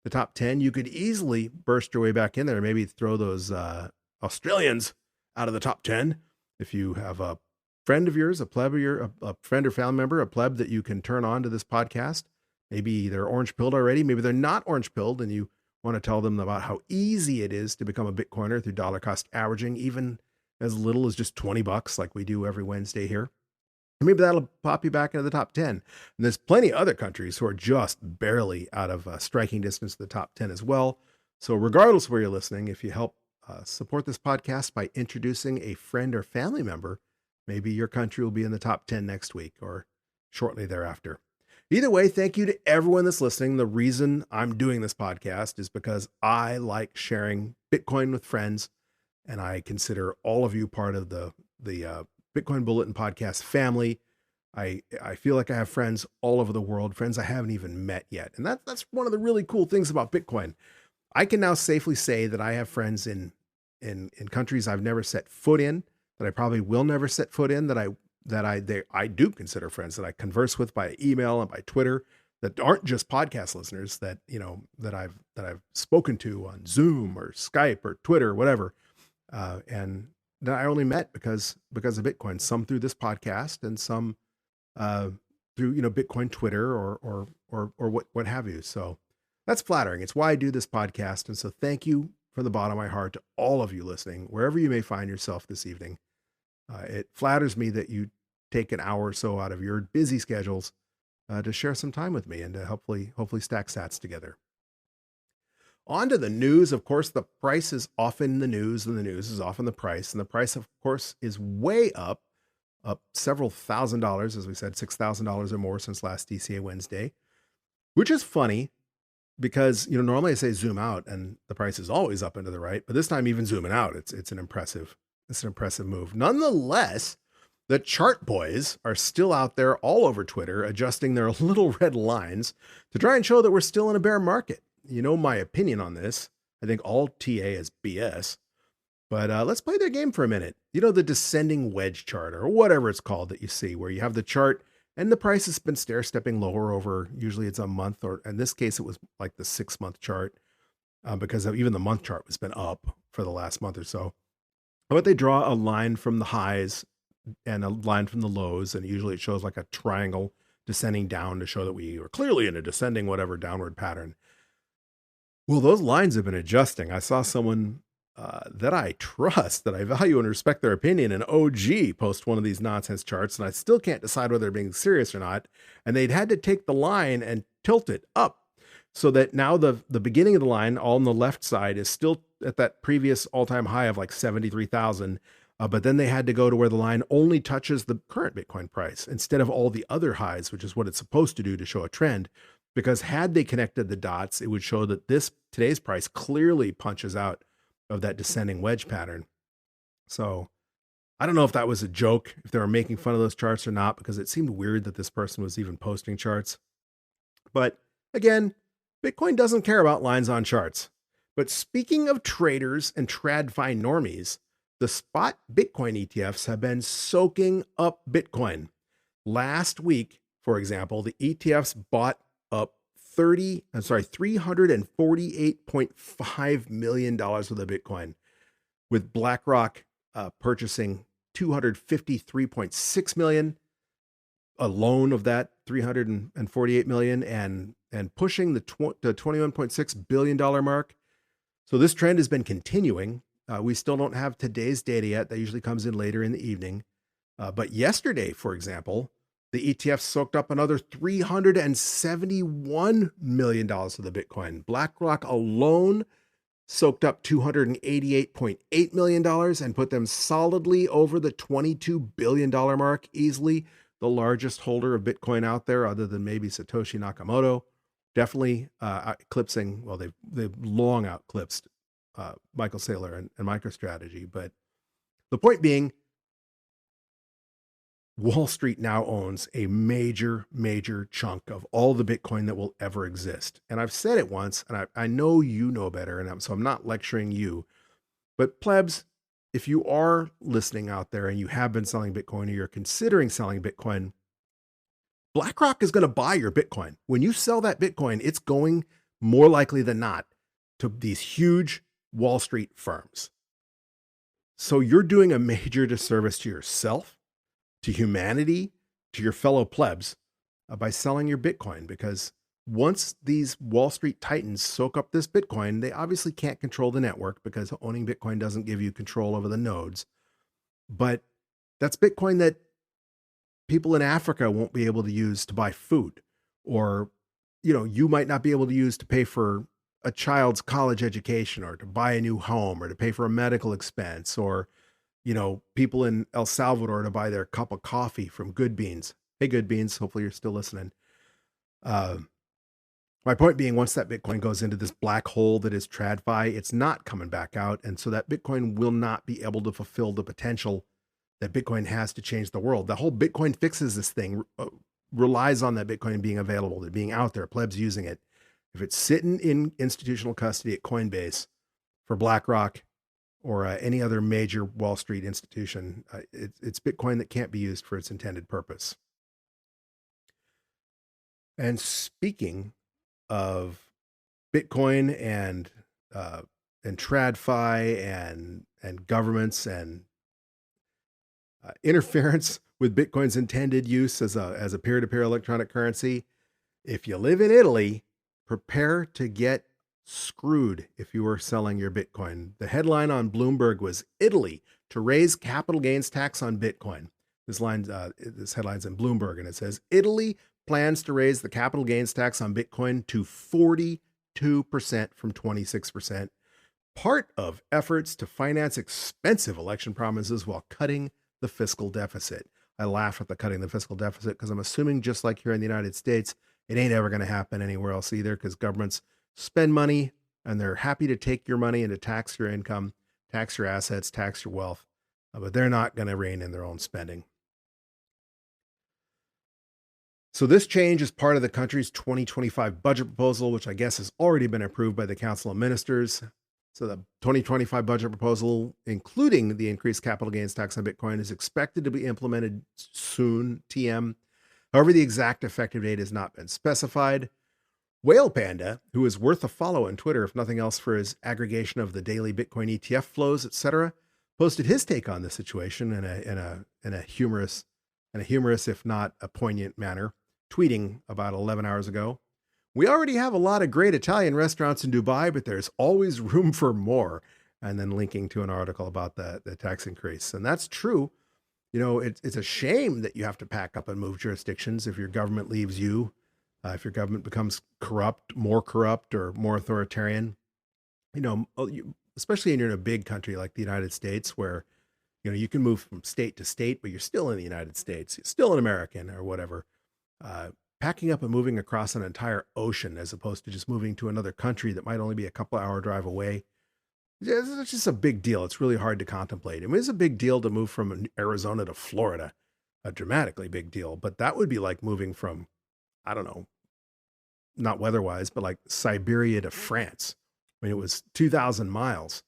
the top 10, you could easily burst your way back in there. Maybe throw those Australians out of the top 10. If you have a friend of yours, a pleb, a friend or family member, a pleb that you can turn on to this podcast, maybe they're orange pilled already. Maybe they're not orange pilled, and you want to tell them about how easy it is to become a Bitcoiner through dollar cost averaging, even as little as just $20, like we do every Wednesday here. And maybe that'll pop you back into the top 10. And there's plenty of other countries who are just barely out of striking distance of the top 10 as well. So regardless of where you're listening, if you help support this podcast by introducing a friend or family member, maybe your country will be in the top 10 next week or shortly thereafter. Either way, thank you to everyone that's listening. The reason I'm doing this podcast is because I like sharing Bitcoin with friends, and I consider all of you part of the Bitcoin Bulletin Podcast family. I feel like I have friends all over the world, friends I haven't even met yet. And that's one of the really cool things about Bitcoin. I can now safely say that I have friends in countries I've never set foot in, that I probably will never set foot in, that I do consider friends, that I converse with by email and by Twitter, that aren't just podcast listeners, that I've spoken to on Zoom or Skype or Twitter or whatever, and that I only met because of Bitcoin. Some through this podcast, and some through Bitcoin Twitter or what have you. So that's flattering. It's why I do this podcast, and so thank you from the bottom of my heart to all of you listening, wherever you may find yourself this evening. It flatters me that you take an hour or so out of your busy schedules to share some time with me and to hopefully stack sats together. On to the news. Of course, the price is often the news, and the news is often the price. And the price, of course, is way up several $1,000s, as we said, $6,000 or more since last DCA Wednesday, which is funny because, normally I say zoom out and the price is always up and to the right, but this time even zooming out, it's an impressive move. Nonetheless, the chart boys are still out there all over Twitter, adjusting their little red lines to try and show that we're still in a bear market. You know my opinion on this. I think all TA is BS, but let's play their game for a minute. The descending wedge chart or whatever it's called that you see, where you have the chart and the price has been stair-stepping lower over, usually it's a month, or in this case, it was like the 6-month chart, because even the month chart has been up for the last month or so. But they draw a line from the highs and a line from the lows, and usually it shows like a triangle descending down to show that we are clearly in a descending whatever downward pattern. Well, those lines have been adjusting. I saw someone that I trust, that I value and respect their opinion, an OG, post one of these nonsense charts, and I still can't decide whether they're being serious or not. And they'd had to take the line and tilt it up so that now the beginning of the line, all on the left side, is still at that previous all-time high of like 73,000. But then they had to go to where the line only touches the current Bitcoin price instead of all the other highs, which is what it's supposed to do to show a trend. Because had they connected the dots, it would show that today's price clearly punches out of that descending wedge pattern. So I don't know if that was a joke, if they were making fun of those charts or not, because it seemed weird that this person was even posting charts. But again, Bitcoin doesn't care about lines on charts. But speaking of traders and TradFi normies, the spot Bitcoin ETFs have been soaking up Bitcoin. Last week, for example, the ETFs bought up $348.5 million worth of Bitcoin, with BlackRock purchasing $253.6 million, a loan of that $348 million, and pushing the $21.6 billion mark. So this trend has been continuing. We still don't have today's data yet. That usually comes in later in the evening. But yesterday, for example, the ETF soaked up another $371 million of the Bitcoin. BlackRock alone soaked up $288.8 million and put them solidly over the $22 billion mark, easily the largest holder of Bitcoin out there, other than maybe Satoshi Nakamoto. Definitely eclipsing, well, they've long eclipsed Michael Saylor and MicroStrategy. But the point being, Wall Street now owns a major, major chunk of all the Bitcoin that will ever exist. And I've said it once, and I know you know better, so I'm not lecturing you. But plebs, if you are listening out there and you have been selling Bitcoin or you're considering selling Bitcoin, BlackRock is going to buy your Bitcoin. When you sell that Bitcoin, it's going more likely than not to these huge Wall Street firms. So you're doing a major disservice to yourself, to humanity, to your fellow plebs by selling your Bitcoin, because once these Wall Street titans soak up this Bitcoin, they obviously can't control the network because owning Bitcoin doesn't give you control over the nodes. But that's Bitcoin that people in Africa won't be able to use to buy food, or, you might not be able to use to pay for a child's college education, or to buy a new home, or to pay for a medical expense, or, people in El Salvador to buy their cup of coffee from Good Beans. Hey, Good Beans, hopefully you're still listening. My point being, once that Bitcoin goes into this black hole that is TradFi, it's not coming back out. And so that Bitcoin will not be able to fulfill the potential that Bitcoin has to change the world. The whole Bitcoin fixes this thing relies on that Bitcoin being available, it being out there, plebs using it. If it's sitting in institutional custody at Coinbase for BlackRock or any other major Wall Street institution, it's Bitcoin that can't be used for its intended purpose. And speaking of Bitcoin and TradFi and governments and interference with Bitcoin's intended use as a peer-to-peer electronic currency, if you live in Italy, prepare to get screwed if you were selling your Bitcoin. The headline on Bloomberg was Italy to raise capital gains tax on Bitcoin. This headline's in Bloomberg, and it says Italy plans to raise the capital gains tax on Bitcoin to 42% from 26%, part of efforts to finance expensive election promises while cutting the fiscal deficit. I laugh at the cutting the fiscal deficit because I'm assuming, just like here in the United States, it ain't ever going to happen anywhere else either, because governments spend money and they're happy to take your money and to tax your income, tax your assets, tax your wealth, but they're not going to rein in their own spending. So this change is part of the country's 2025 budget proposal, which I guess has already been approved by the Council of Ministers. So the 2025 budget proposal, including the increased capital gains tax on Bitcoin, is expected to be implemented soon, TM. However, the exact effective date has not been specified. Whale Panda, who is worth a follow on Twitter, if nothing else for his aggregation of the daily Bitcoin ETF flows, etc., posted his take on the situation in a humorous, if not a poignant manner, tweeting about 11 hours ago. We already have a lot of great Italian restaurants in Dubai, but there's always room for more. And then linking to an article about the tax increase. And that's true. It's a shame that you have to pack up and move jurisdictions if your government leaves you, if your government becomes more corrupt or more authoritarian. Especially when you're in a big country like the United States, where, you can move from state to state, but you're still in the United States, you're still an American or whatever. Packing up and moving across an entire ocean as opposed to just moving to another country that might only be a couple hour drive away, it's just a big deal. It's really hard to contemplate. I mean, it's a big deal to move from Arizona to Florida, a dramatically big deal, but that would be like moving from, I don't know, not weather-wise, but like Siberia to France. I mean, it was 2,000 miles.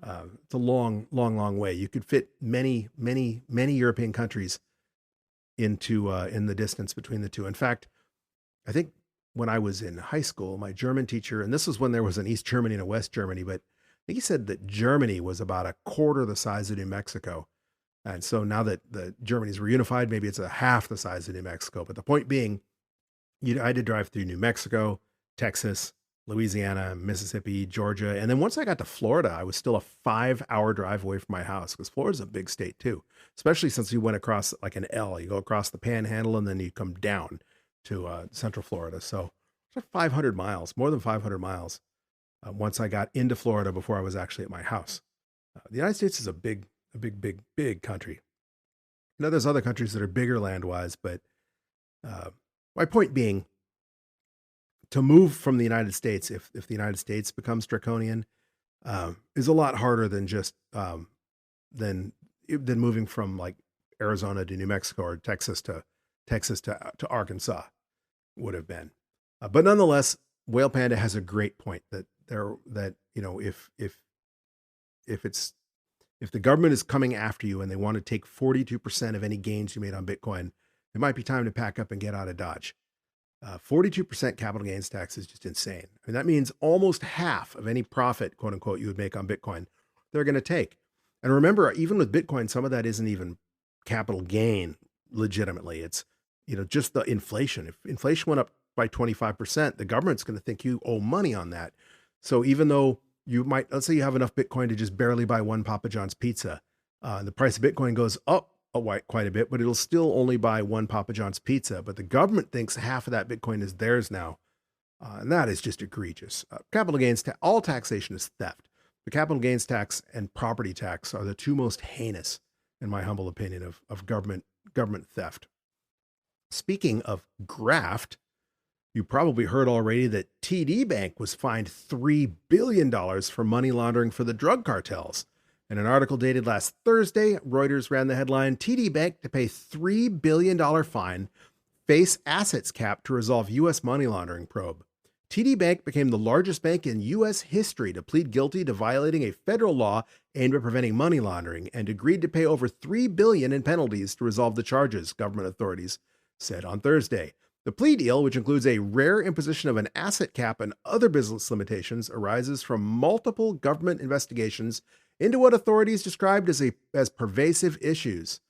It's a long, long, long way. You could fit many, many, many European countries into in the distance between the two. In fact, I think when I was in high school, my German teacher, and this was when there was an East Germany and a West Germany, but I think he said that Germany was about a quarter the size of New Mexico. And so now that the Germany's reunified, maybe it's a half the size of New Mexico. But the point being, I had to drive through New Mexico, Texas, Louisiana, Mississippi, Georgia. And then once I got to Florida, I was still a 5-hour drive away from my house, because Florida's a big state too, especially since you went across like an L. You go across the Panhandle and then you come down to Central Florida. So it's like 500 miles, more than 500 miles once I got into Florida before I was actually at my house. The United States is a big country. There's other countries that are bigger land-wise, but my point being, to move from the United States, if the United States becomes draconian, is a lot harder than just than moving from like Arizona to New Mexico or Texas to Arkansas would have been. But nonetheless, Whale Panda has a great point that if If the government is coming after you and they want to take 42% of any gains you made on Bitcoin, it might be time to pack up and get out of Dodge. 42% capital gains tax is just insane. And that means almost half of any profit, quote unquote, you would make on Bitcoin, they're going to take. And remember, even with Bitcoin, some of that isn't even capital gain legitimately. It's, just the inflation. If inflation went up by 25%, the government's going to think you owe money on that. So even though let's say you have enough Bitcoin to just barely buy one Papa John's pizza, the price of Bitcoin goes up quite a bit, but it'll still only buy one Papa John's pizza. But the government thinks half of that Bitcoin is theirs now. And that is just egregious. Capital gains, all taxation is theft. The capital gains tax and property tax are the two most heinous, in my humble opinion, of government theft. Speaking of graft, you probably heard already that TD Bank was fined $3 billion for money laundering for the drug cartels. In an article dated last Thursday, Reuters ran the headline, TD Bank to pay $3 billion fine, face assets cap to resolve U.S. money laundering probe. TD Bank became the largest bank in U.S. history to plead guilty to violating a federal law aimed at preventing money laundering and agreed to pay over $3 billion in penalties to resolve the charges, government authorities said on Thursday. The plea deal, which includes a rare imposition of an asset cap and other business limitations, arises from multiple government investigations into what authorities described as pervasive issues.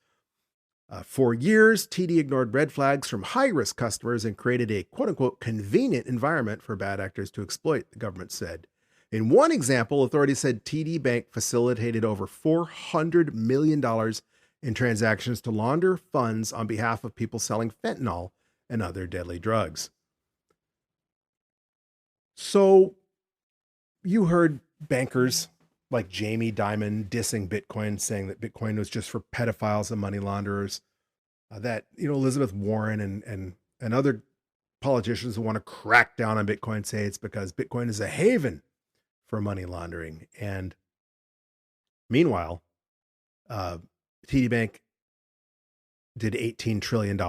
For years, TD ignored red flags from high-risk customers and created a quote-unquote convenient environment for bad actors to exploit, the government said. In one example, authorities said TD Bank facilitated over $400 million in transactions to launder funds on behalf of people selling fentanyl and other deadly drugs. So you heard bankers like Jamie Dimon dissing Bitcoin, saying that Bitcoin was just for pedophiles and money launderers, that, Elizabeth Warren and other politicians who want to crack down on Bitcoin say it's because Bitcoin is a haven for money laundering. And meanwhile, TD Bank did $18 trillion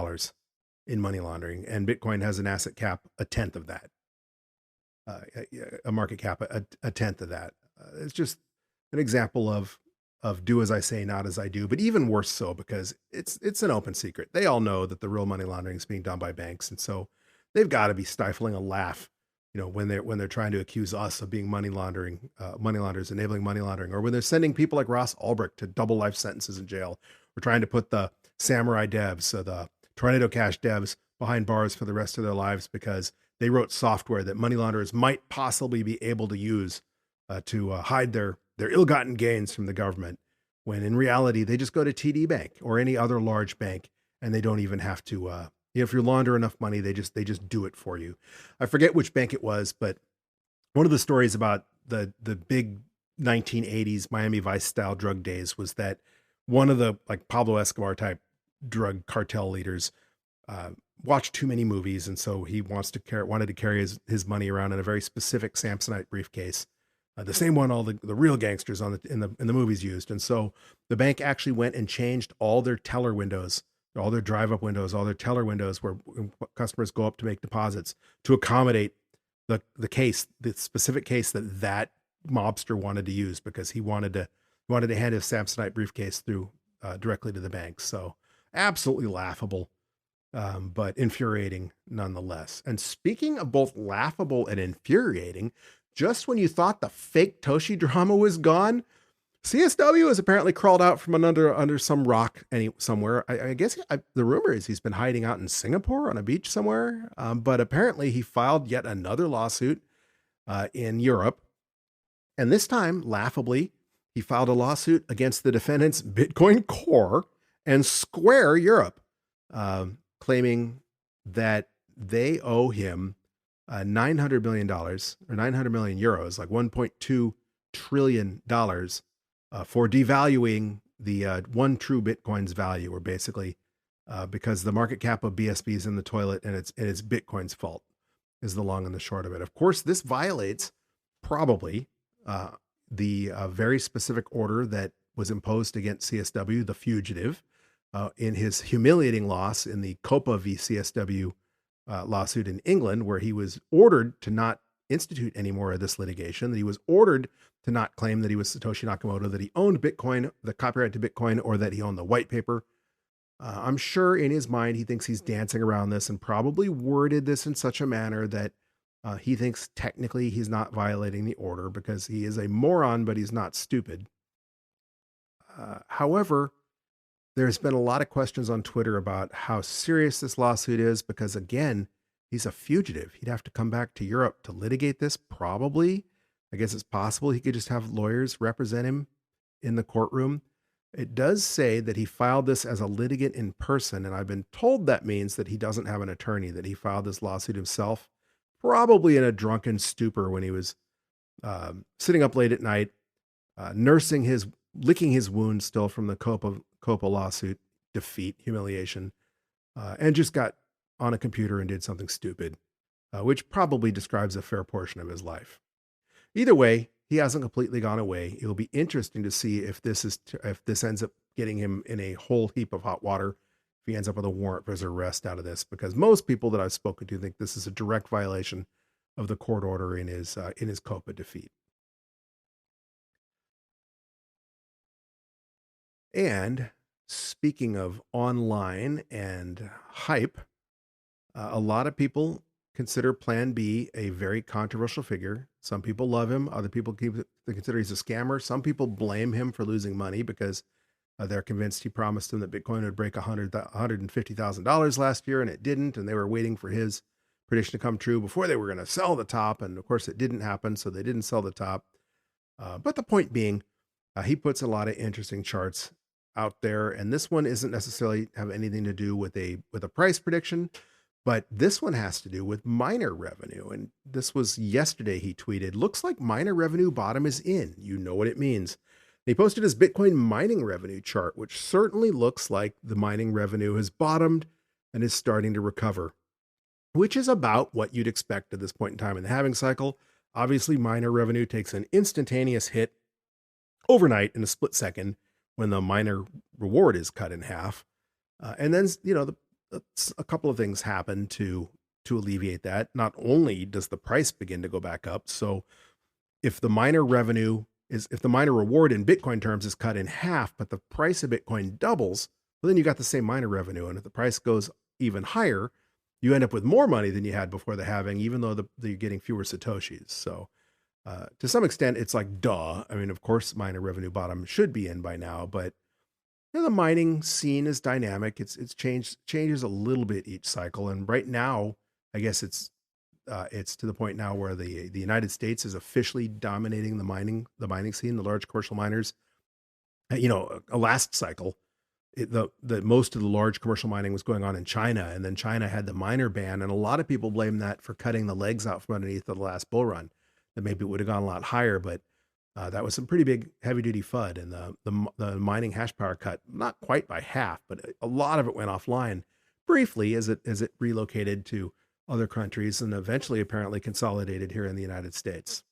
in money laundering, and Bitcoin has an asset cap, a tenth of that, a market cap, a tenth of that. It's just an example of do as I say, not as I do, but even worse so, because it's an open secret. They all know that the real money laundering is being done by banks. And so they've got to be stifling a laugh, when they're trying to accuse us of being money launderers, enabling money laundering, or when they're sending people like Ross Ulbricht to double life sentences in jail, or trying to put the Samurai devs, so the Tornado Cash devs, behind bars for the rest of their lives because they wrote software that money launderers might possibly be able to use to hide their ill-gotten gains from the government, when in reality, they just go to TD Bank or any other large bank, and they don't even have to, if you launder enough money, they just do it for you. I forget which bank it was, but one of the stories about the big 1980s Miami Vice style drug days was that one of the Pablo Escobar type drug cartel leaders watched too many movies, and so he wanted to carry his money around in a very specific Samsonite briefcase, the same one all the real gangsters in the movies used. And so the bank actually went and changed all their teller windows, all their drive-up windows, all their teller windows where customers go up to make deposits, to accommodate the specific case that mobster wanted to use, because he wanted to hand his Samsonite briefcase through directly to the bank. So absolutely laughable, but infuriating nonetheless. And speaking of both laughable and infuriating, just when you thought the fake Toshi drama was gone, CSW has apparently crawled out from under some rock somewhere. I guess the rumor is he's been hiding out in Singapore on a beach somewhere. But apparently he filed yet another lawsuit in Europe. And this time, laughably, he filed a lawsuit against the defendants Bitcoin Core and Square Europe, claiming that they owe him $900 million or 900 million euros, like $1.2 trillion, for devaluing the one true Bitcoin's value, or basically because the market cap of BSB is in the toilet, and it's Bitcoin's fault, is the long and the short of it. Of course, this violates probably the very specific order that was imposed against CSW, the fugitive, in his humiliating loss in the Copa v. CSW lawsuit in England, where he was ordered to not institute any more of this litigation, that he was ordered to not claim that he was Satoshi Nakamoto, that he owned Bitcoin, the copyright to Bitcoin, or that he owned the white paper. I'm sure in his mind, he thinks he's dancing around this and probably worded this in such a manner that he thinks technically he's not violating the order because he is a moron, but he's not stupid. However, there's been a lot of questions on Twitter about how serious this lawsuit is because, again, he's a fugitive. He'd have to come back to Europe to litigate this, probably. I guess it's possible he could just have lawyers represent him in the courtroom. It does say that he filed this as a litigant in person, and I've been told that means that he doesn't have an attorney, that he filed this lawsuit himself, probably in a drunken stupor when he was sitting up late at night, licking his wounds still from the Copa lawsuit defeat, humiliation, and just got on a computer and did something stupid, which probably describes a fair portion of his life. Either way, he hasn't completely gone away. It'll be interesting to see if this ends up getting him in a whole heap of hot water, if he ends up with a warrant for his arrest out of this, because most people that I've spoken to think this is a direct violation of the court order in his Copa defeat. And speaking of online and hype, a lot of people consider Plan B a very controversial figure. Some people love him. Other people consider he's a scammer. Some people blame him for losing money because they're convinced he promised them that Bitcoin would break $150,000 last year, and it didn't. And they were waiting for his prediction to come true before they were going to sell the top. And of course, it didn't happen, so they didn't sell the top. But the point being, he puts a lot of interesting charts out there, and this one isn't necessarily have anything to do with a price prediction. But this one has to do with miner revenue. And this was yesterday he tweeted, looks like miner revenue bottom is in. You know what it means. He posted his Bitcoin mining revenue chart, which certainly looks like the mining revenue has bottomed and is starting to recover, which is about what you'd expect at this point in time in the halving cycle. Obviously, miner revenue takes an instantaneous hit overnight in a split second when the miner reward is cut in half. And then, a couple of things happen to alleviate that. Not only does the price begin to go back up, so if the miner reward in Bitcoin terms is cut in half, but the price of Bitcoin doubles, well, then you got the same miner revenue. And if the price goes even higher, you end up with more money than you had before the halving, even though you're getting fewer Satoshis. So to some extent, it's like, duh. I mean, of course, miner revenue bottom should be in by now, but the mining scene is dynamic. It's changes a little bit each cycle. And right now, I guess it's to the point now where the United States is officially dominating the mining scene, the large commercial miners. Last cycle, the most of the large commercial mining was going on in China, and then China had the miner ban, and a lot of people blame that for cutting the legs out from underneath the last bull run. That maybe it would have gone a lot higher, but that was some pretty big heavy duty FUD, and the mining hash power cut not quite by half, but a lot of it went offline briefly as it relocated to other countries and eventually apparently consolidated here in the United States.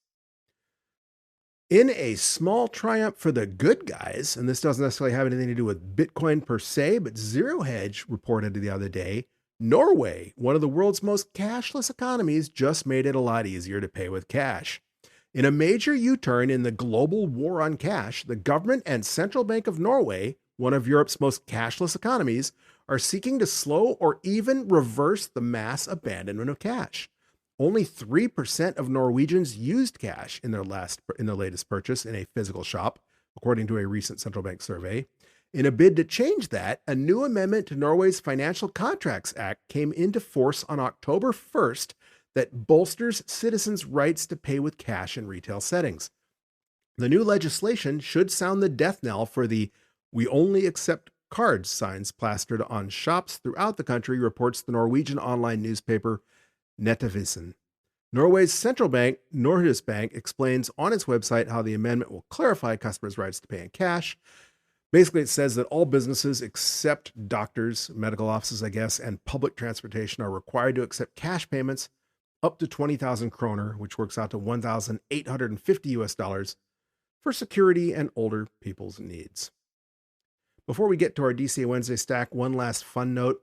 In a small triumph for the good guys, and this doesn't necessarily have anything to do with Bitcoin per se, but Zero Hedge reported the other day, Norway, one of the world's most cashless economies, just made it a lot easier to pay with cash. In a major U-turn in the global war on cash, the government and Central Bank of Norway, one of Europe's most cashless economies, are seeking to slow or even reverse the mass abandonment of cash. Only 3% of Norwegians used cash in their latest purchase in a physical shop, according to a recent central bank survey. In a bid to change that, a new amendment to Norway's Financial Contracts Act came into force on October 1st that bolsters citizens' rights to pay with cash in retail settings. The new legislation should sound the death knell for the "we only accept cards" signs plastered on shops throughout the country, reports the Norwegian online newspaper Nettavisen. Norway's central bank, Norges Bank, explains on its website how the amendment will clarify customers' rights to pay in cash. Basically, it says that all businesses except doctors, medical offices, I guess, and public transportation are required to accept cash payments up to 20,000 kroner, which works out to $1,850 for security and older people's needs. Before we get to our DCA Wednesday stack, one last fun note.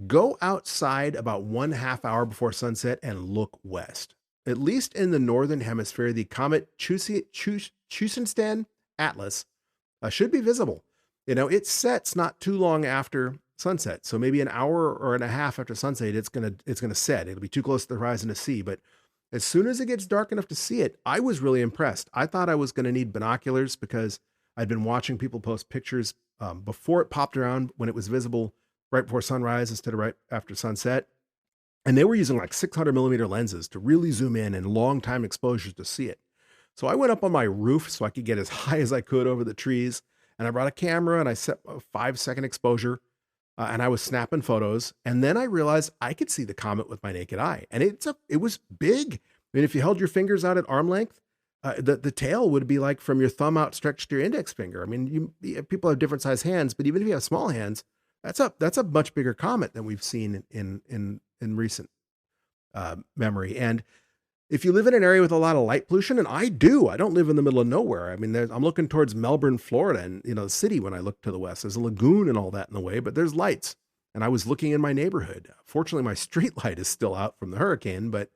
Go outside about 1/2 hour before sunset and look west. at least in the northern hemisphere, the comet Chuseenstan Atlas should be visible. It sets not too long after sunset, so maybe an hour or and a half after sunset, it's gonna set. It'll be too close to the horizon to see, but as soon as it gets dark enough to see it, I was really impressed. I thought I was going to need binoculars because I'd been watching people post pictures before it popped around when it was visible right before sunrise instead of right after sunset. And they were using like 600 millimeter lenses to really zoom in and long time exposures to see it. So I went up on my roof so I could get as high as I could over the trees. And I brought a camera and I set a 5-second exposure and I was snapping photos. And then I realized I could see the comet with my naked eye. And it was big. I mean, if you held your fingers out at arm length, the tail would be like from your thumb outstretched to your index finger. I mean, people have different size hands, but even if you have small hands, that's a much bigger comet than we've seen in recent memory. And if you live in an area with a lot of light pollution, and I don't live in the middle of nowhere. I mean, I'm looking towards Melbourne, Florida, and the city. When I look to the west, there's a lagoon and all that in the way, but there's lights. And I was looking in my neighborhood. Fortunately, my street light is still out from the hurricane. But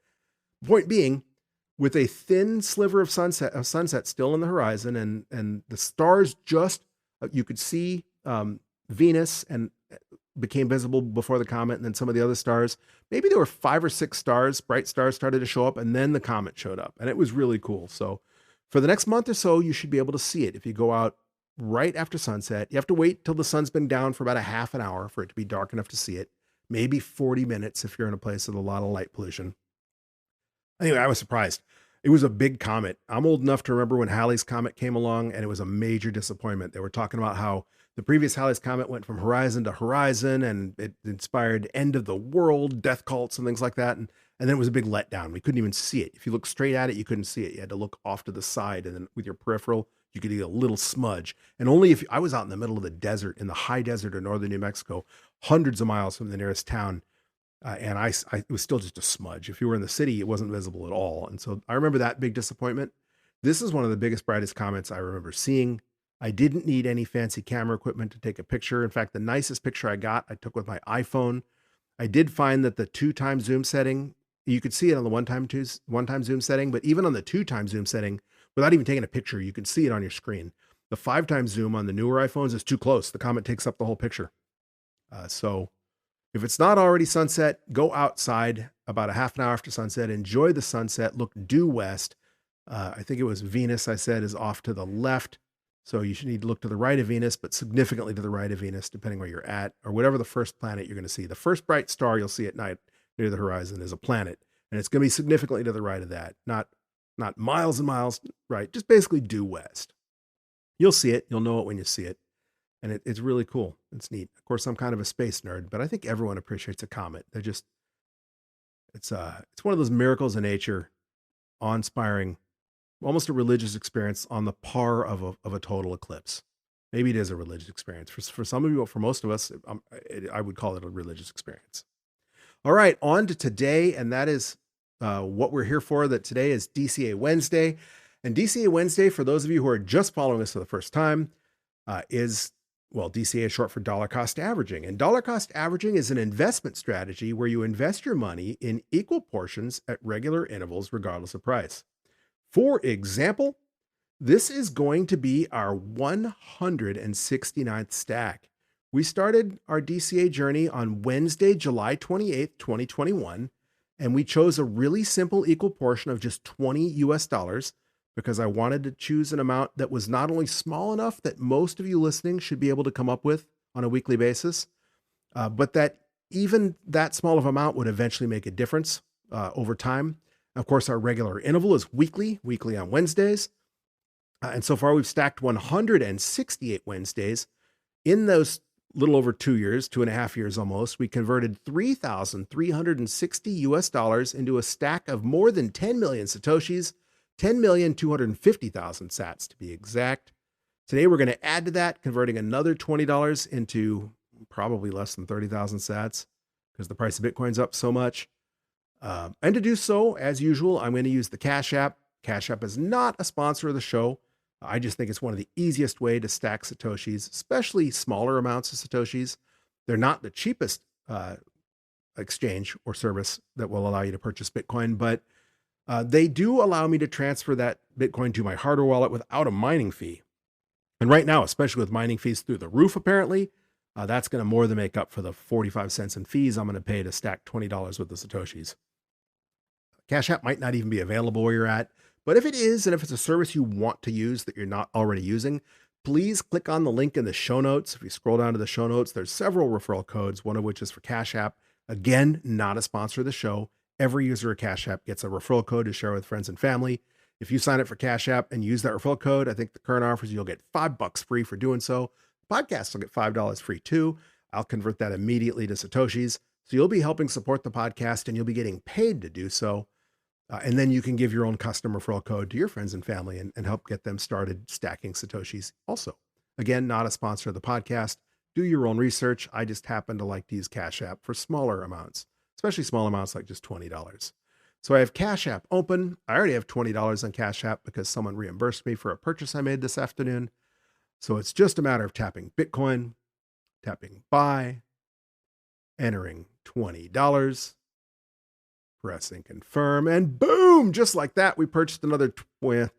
point being, with a thin sliver of sunset still in the horizon, and the stars you could see Venus and became visible before the comet, and then some of the other stars. Maybe there were 5 or 6 stars, bright stars started to show up, and then the comet showed up, and it was really cool. So for the next month or so, you should be able to see it. If you go out right after sunset, you have to wait till the sun's been down for about a half an hour for it to be dark enough to see it. Maybe 40 minutes if you're in a place with a lot of light pollution. Anyway, I was surprised. It was a big comet. I'm old enough to remember when Halley's Comet came along, and it was a major disappointment. They were talking about how the previous Halley's Comet went from horizon to horizon, and it inspired end of the world, death cults, and things like that. And then it was a big letdown. We couldn't even see it. If you looked straight at it, you couldn't see it. You had to look off to the side, and then with your peripheral, you could get a little smudge. And only if I was out in the middle of the desert, in the high desert of northern New Mexico, hundreds of miles from the nearest town, and it was still just a smudge. If you were in the city, it wasn't visible at all. And so I remember that big disappointment. This is one of the biggest, brightest comets I remember seeing. I didn't need any fancy camera equipment to take a picture. In fact, the nicest picture I got, I took with my iPhone. I did find that the 2x zoom setting, you could see it on the one time zoom setting, but even on the 2x zoom setting, without even taking a picture, you can see it on your screen. The 5x zoom on the newer iPhones is too close. The comet takes up the whole picture. So if it's not already sunset, go outside about a half an hour after sunset, enjoy the sunset, look due west. I think it was Venus, I said, is off to the left. So you should need to look to the right of Venus, but significantly to the right of Venus, depending where you're at, or whatever the first planet you're going to see. The first bright star you'll see at night near the horizon is a planet, and it's going to be significantly to the right of that, not miles and miles right, just basically due west. You'll see it. You'll know it when you see it, and it's really cool. It's neat. Of course, I'm kind of a space nerd, but I think everyone appreciates a comet. It's one of those miracles of nature, awe-inspiring, almost a religious experience on the par of a total eclipse. Maybe it is a religious experience. For some of you, for most of us, I would call it a religious experience. All right, on to today, and that is what we're here for. That today is DCA Wednesday. And DCA Wednesday, for those of you who are just following us for the first time, DCA is short for dollar cost averaging. And dollar cost averaging is an investment strategy where you invest your money in equal portions at regular intervals, regardless of price. For example, this is going to be our 169th stack. We started our DCA journey on Wednesday, July 28th, 2021, and we chose a really simple equal portion of just $20 US because I wanted to choose an amount that was not only small enough that most of you listening should be able to come up with on a weekly basis, but that even that small of amount would eventually make a difference over time. Of course, our regular interval is weekly on Wednesdays. And so far, we've stacked 168 Wednesdays. In those little over 2 years, 2.5 years almost, we converted $3,360 into a stack of more than 10 million Satoshis, 10,250,000 sats to be exact. Today, we're going to add to that, converting another $20 into probably less than 30,000 sats because the price of Bitcoin's up so much. And to do so, as usual, I'm going to use the Cash App. Cash App is not a sponsor of the show. I just think it's one of the easiest way to stack Satoshis, especially smaller amounts of Satoshis. They're not the cheapest exchange or service that will allow you to purchase Bitcoin, but They do allow me to transfer that Bitcoin to my hardware wallet without a mining fee. And right now, especially with mining fees through the roof, apparently, that's going to more than make up for the 45 cents in fees I'm going to pay to stack $20 with the Satoshis. Cash App might not even be available where you're at, but if it is, and if it's a service you want to use that you're not already using, please click on the link in the show notes. If you scroll down to the show notes, there's several referral codes, one of which is for Cash App. Again, not a sponsor of the show. Every user of Cash App gets a referral code to share with friends and family. If you sign up for Cash App and use that referral code, I think the current offer is you'll get $5 free for doing so. Podcasts will get $5 free too. I'll convert that immediately to Satoshis. So you'll be helping support the podcast and you'll be getting paid to do so. And then you can give your own custom referral code to your friends and family and help get them started stacking Satoshis also. Again, not a sponsor of the podcast. Do your own research. I just happen to like to use Cash App for smaller amounts, especially small amounts like just $20. So I have Cash App open. I already have $20 on Cash App because someone reimbursed me for a purchase I made this afternoon. So it's just a matter of tapping Bitcoin, tapping buy, entering $20, pressing confirm, and boom, just like that, we purchased another 20,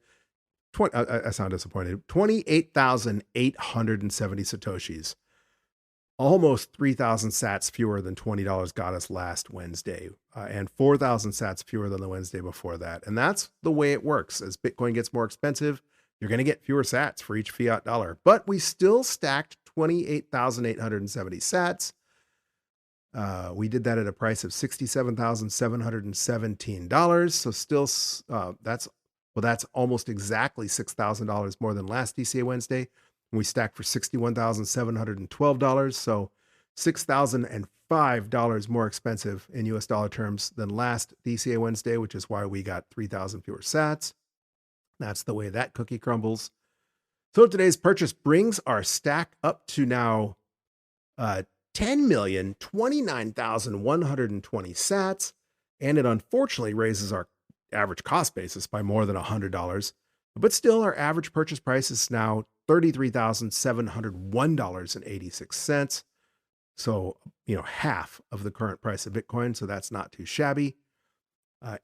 I sound disappointed, 28,870 Satoshis. Almost 3,000 sats fewer than $20 got us last Wednesday, and 4,000 sats fewer than the Wednesday before that. And that's the way it works. As Bitcoin gets more expensive, you're going to get fewer sats for each fiat dollar, but we still stacked 28,870 sats. We did that at a price of $67,717. So still, that's almost exactly $6,000 more than last DCA Wednesday. And we stacked for $61,712. So $6,005 more expensive in US dollar terms than last DCA Wednesday, which is why we got 3,000 fewer sats. That's the way that cookie crumbles. So today's purchase brings our stack up to now 10,029,120 sats, and it unfortunately raises our average cost basis by more than $100. But still, our average purchase price is now $33,701.86. So, half of the current price of Bitcoin. So that's not too shabby.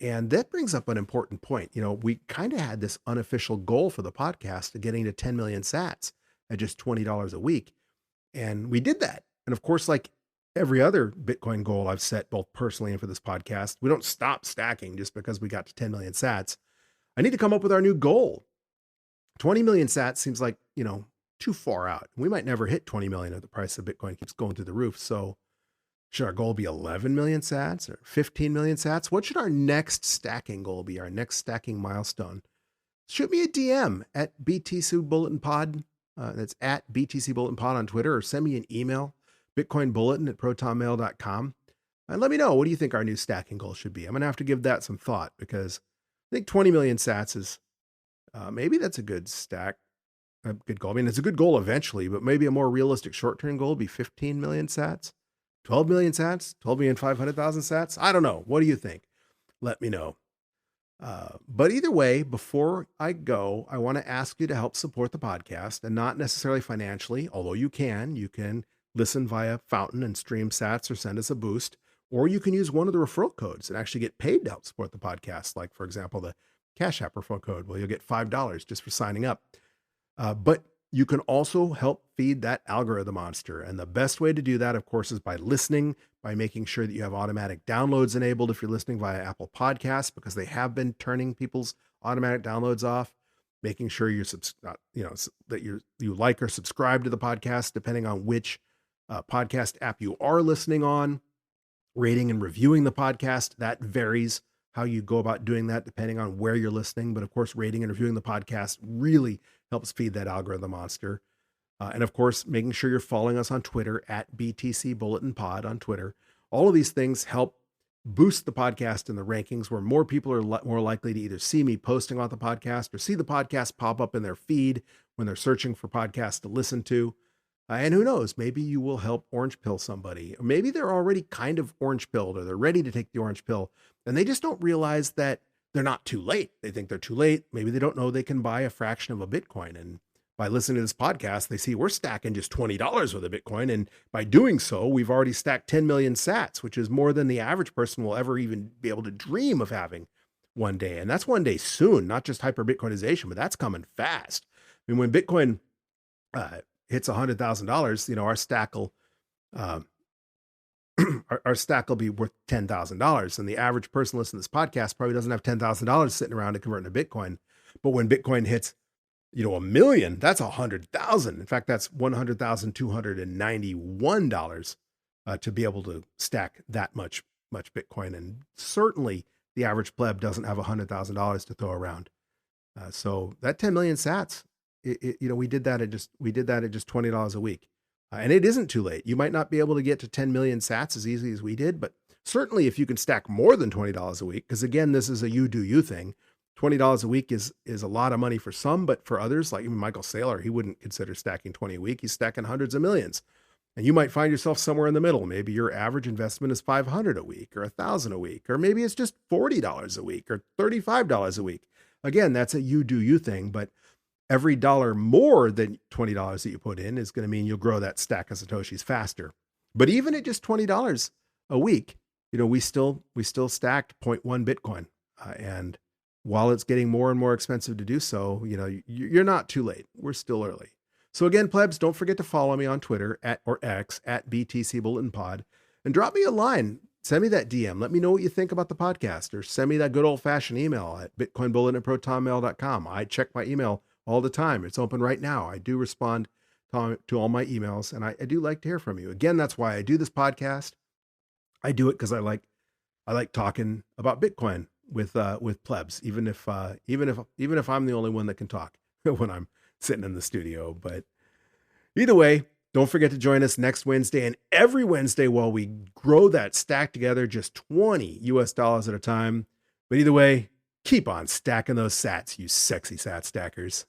And that brings up an important point. We kind of had this unofficial goal for the podcast of getting to 10 million sats at just $20 a week. And we did that. And of course, like every other Bitcoin goal I've set, both personally and for this podcast, we don't stop stacking just because we got to 10 million sats. I need to come up with our new goal. 20 million sats seems like, too far out. We might never hit 20 million if the price of Bitcoin keeps going through the roof. So should our goal be 11 million sats or 15 million sats? What should our next stacking goal be? Our next stacking milestone? Shoot me a DM at BTC Bulletin Pod. That's at BTC Bulletin Pod on Twitter, or send me an email, bitcoinbulletin@protonmail.com. And let me know, what do you think our new stacking goal should be? I'm going to have to give that some thought because I think 20 million sats is, maybe that's a good good goal. I mean, it's a good goal eventually, but maybe a more realistic short-term goal would be 15 million sats, 12 million sats, 12,500,000 sats. I don't know. What do you think? Let me know. But either way, before I go, I want to ask you to help support the podcast, and not necessarily financially, although you can listen via Fountain and stream sats or send us a boost, or you can use one of the referral codes and actually get paid to help support the podcast. Like, for example, the Cash App referral code, well, you'll get $5 just for signing up. But you can also help feed that algorithm monster. And the best way to do that, of course, is by listening, by making sure that you have automatic downloads enabled if you're listening via Apple Podcasts, because they have been turning people's automatic downloads off, making sure you're that you like or subscribe to the podcast, depending on which podcast app you are listening on, rating and reviewing the podcast. That varies how you go about doing that depending on where you're listening. But of course, rating and reviewing the podcast really helps feed that algorithm monster. And of course, making sure you're following us on Twitter at BTC Bulletin Pod on Twitter. All of these things help boost the podcast in the rankings, where more people are more likely to either see me posting on the podcast or see the podcast pop up in their feed when they're searching for podcasts to listen to. And who knows, maybe you will help orange pill somebody. Or maybe they're already kind of orange pilled, or they're ready to take the orange pill, and they just don't realize that they're not too late. They think they're too late. Maybe they don't know they can buy a fraction of a Bitcoin. And by listening to this podcast, they see we're stacking just $20 with a Bitcoin. And by doing so, we've already stacked 10 million sats, which is more than the average person will ever even be able to dream of having one day. And that's one day soon, not just hyper Bitcoinization, but that's coming fast. I mean, when Bitcoin hits $100,000, our stack will, our stack will be worth $10,000. And the average person listening to this podcast probably doesn't have $10,000 sitting around to convert into Bitcoin. But when Bitcoin hits, $1 million, that's 100,000. In fact, that's $100,291 to be able to stack that much Bitcoin. And certainly the average pleb doesn't have $100,000 to throw around. So that 10 million sats, we did that at just $20 a week. And it isn't too late. You might not be able to get to 10 million sats as easy as we did, but certainly if you can stack more than $20 a week, because again, this is a you do you thing. $20 a week is a lot of money for some, but for others, like even Michael Saylor, he wouldn't consider stacking 20 a week. He's stacking hundreds of millions. And you might find yourself somewhere in the middle. Maybe your average investment is $500 a week or $1,000 a week, or maybe it's just $40 a week or $35 a week. Again, that's a you do you thing, but every dollar more than $20 that you put in is going to mean you'll grow that stack of Satoshis faster. But even at just $20 a week, we still stacked 0.1 Bitcoin. And while it's getting more and more expensive to do so, you're not too late. We're still early. So again, plebs, don't forget to follow me on Twitter or X at BTC Bulletin Pod, and drop me a line. Send me that DM. Let me know what you think about the podcast, or send me that good old fashioned email at bitcoinbulletin@protonmail.com. I check my email all the time. It's open right now. I do respond to all my emails, and I do like to hear from you. Again, that's why I do this podcast. I do it because I like talking about Bitcoin with plebs, even if I'm the only one that can talk when I'm sitting in the studio. But either way, don't forget to join us next Wednesday and every Wednesday while we grow that stack together, just $20 at a time. But either way, keep on stacking those sats, you sexy sat stackers.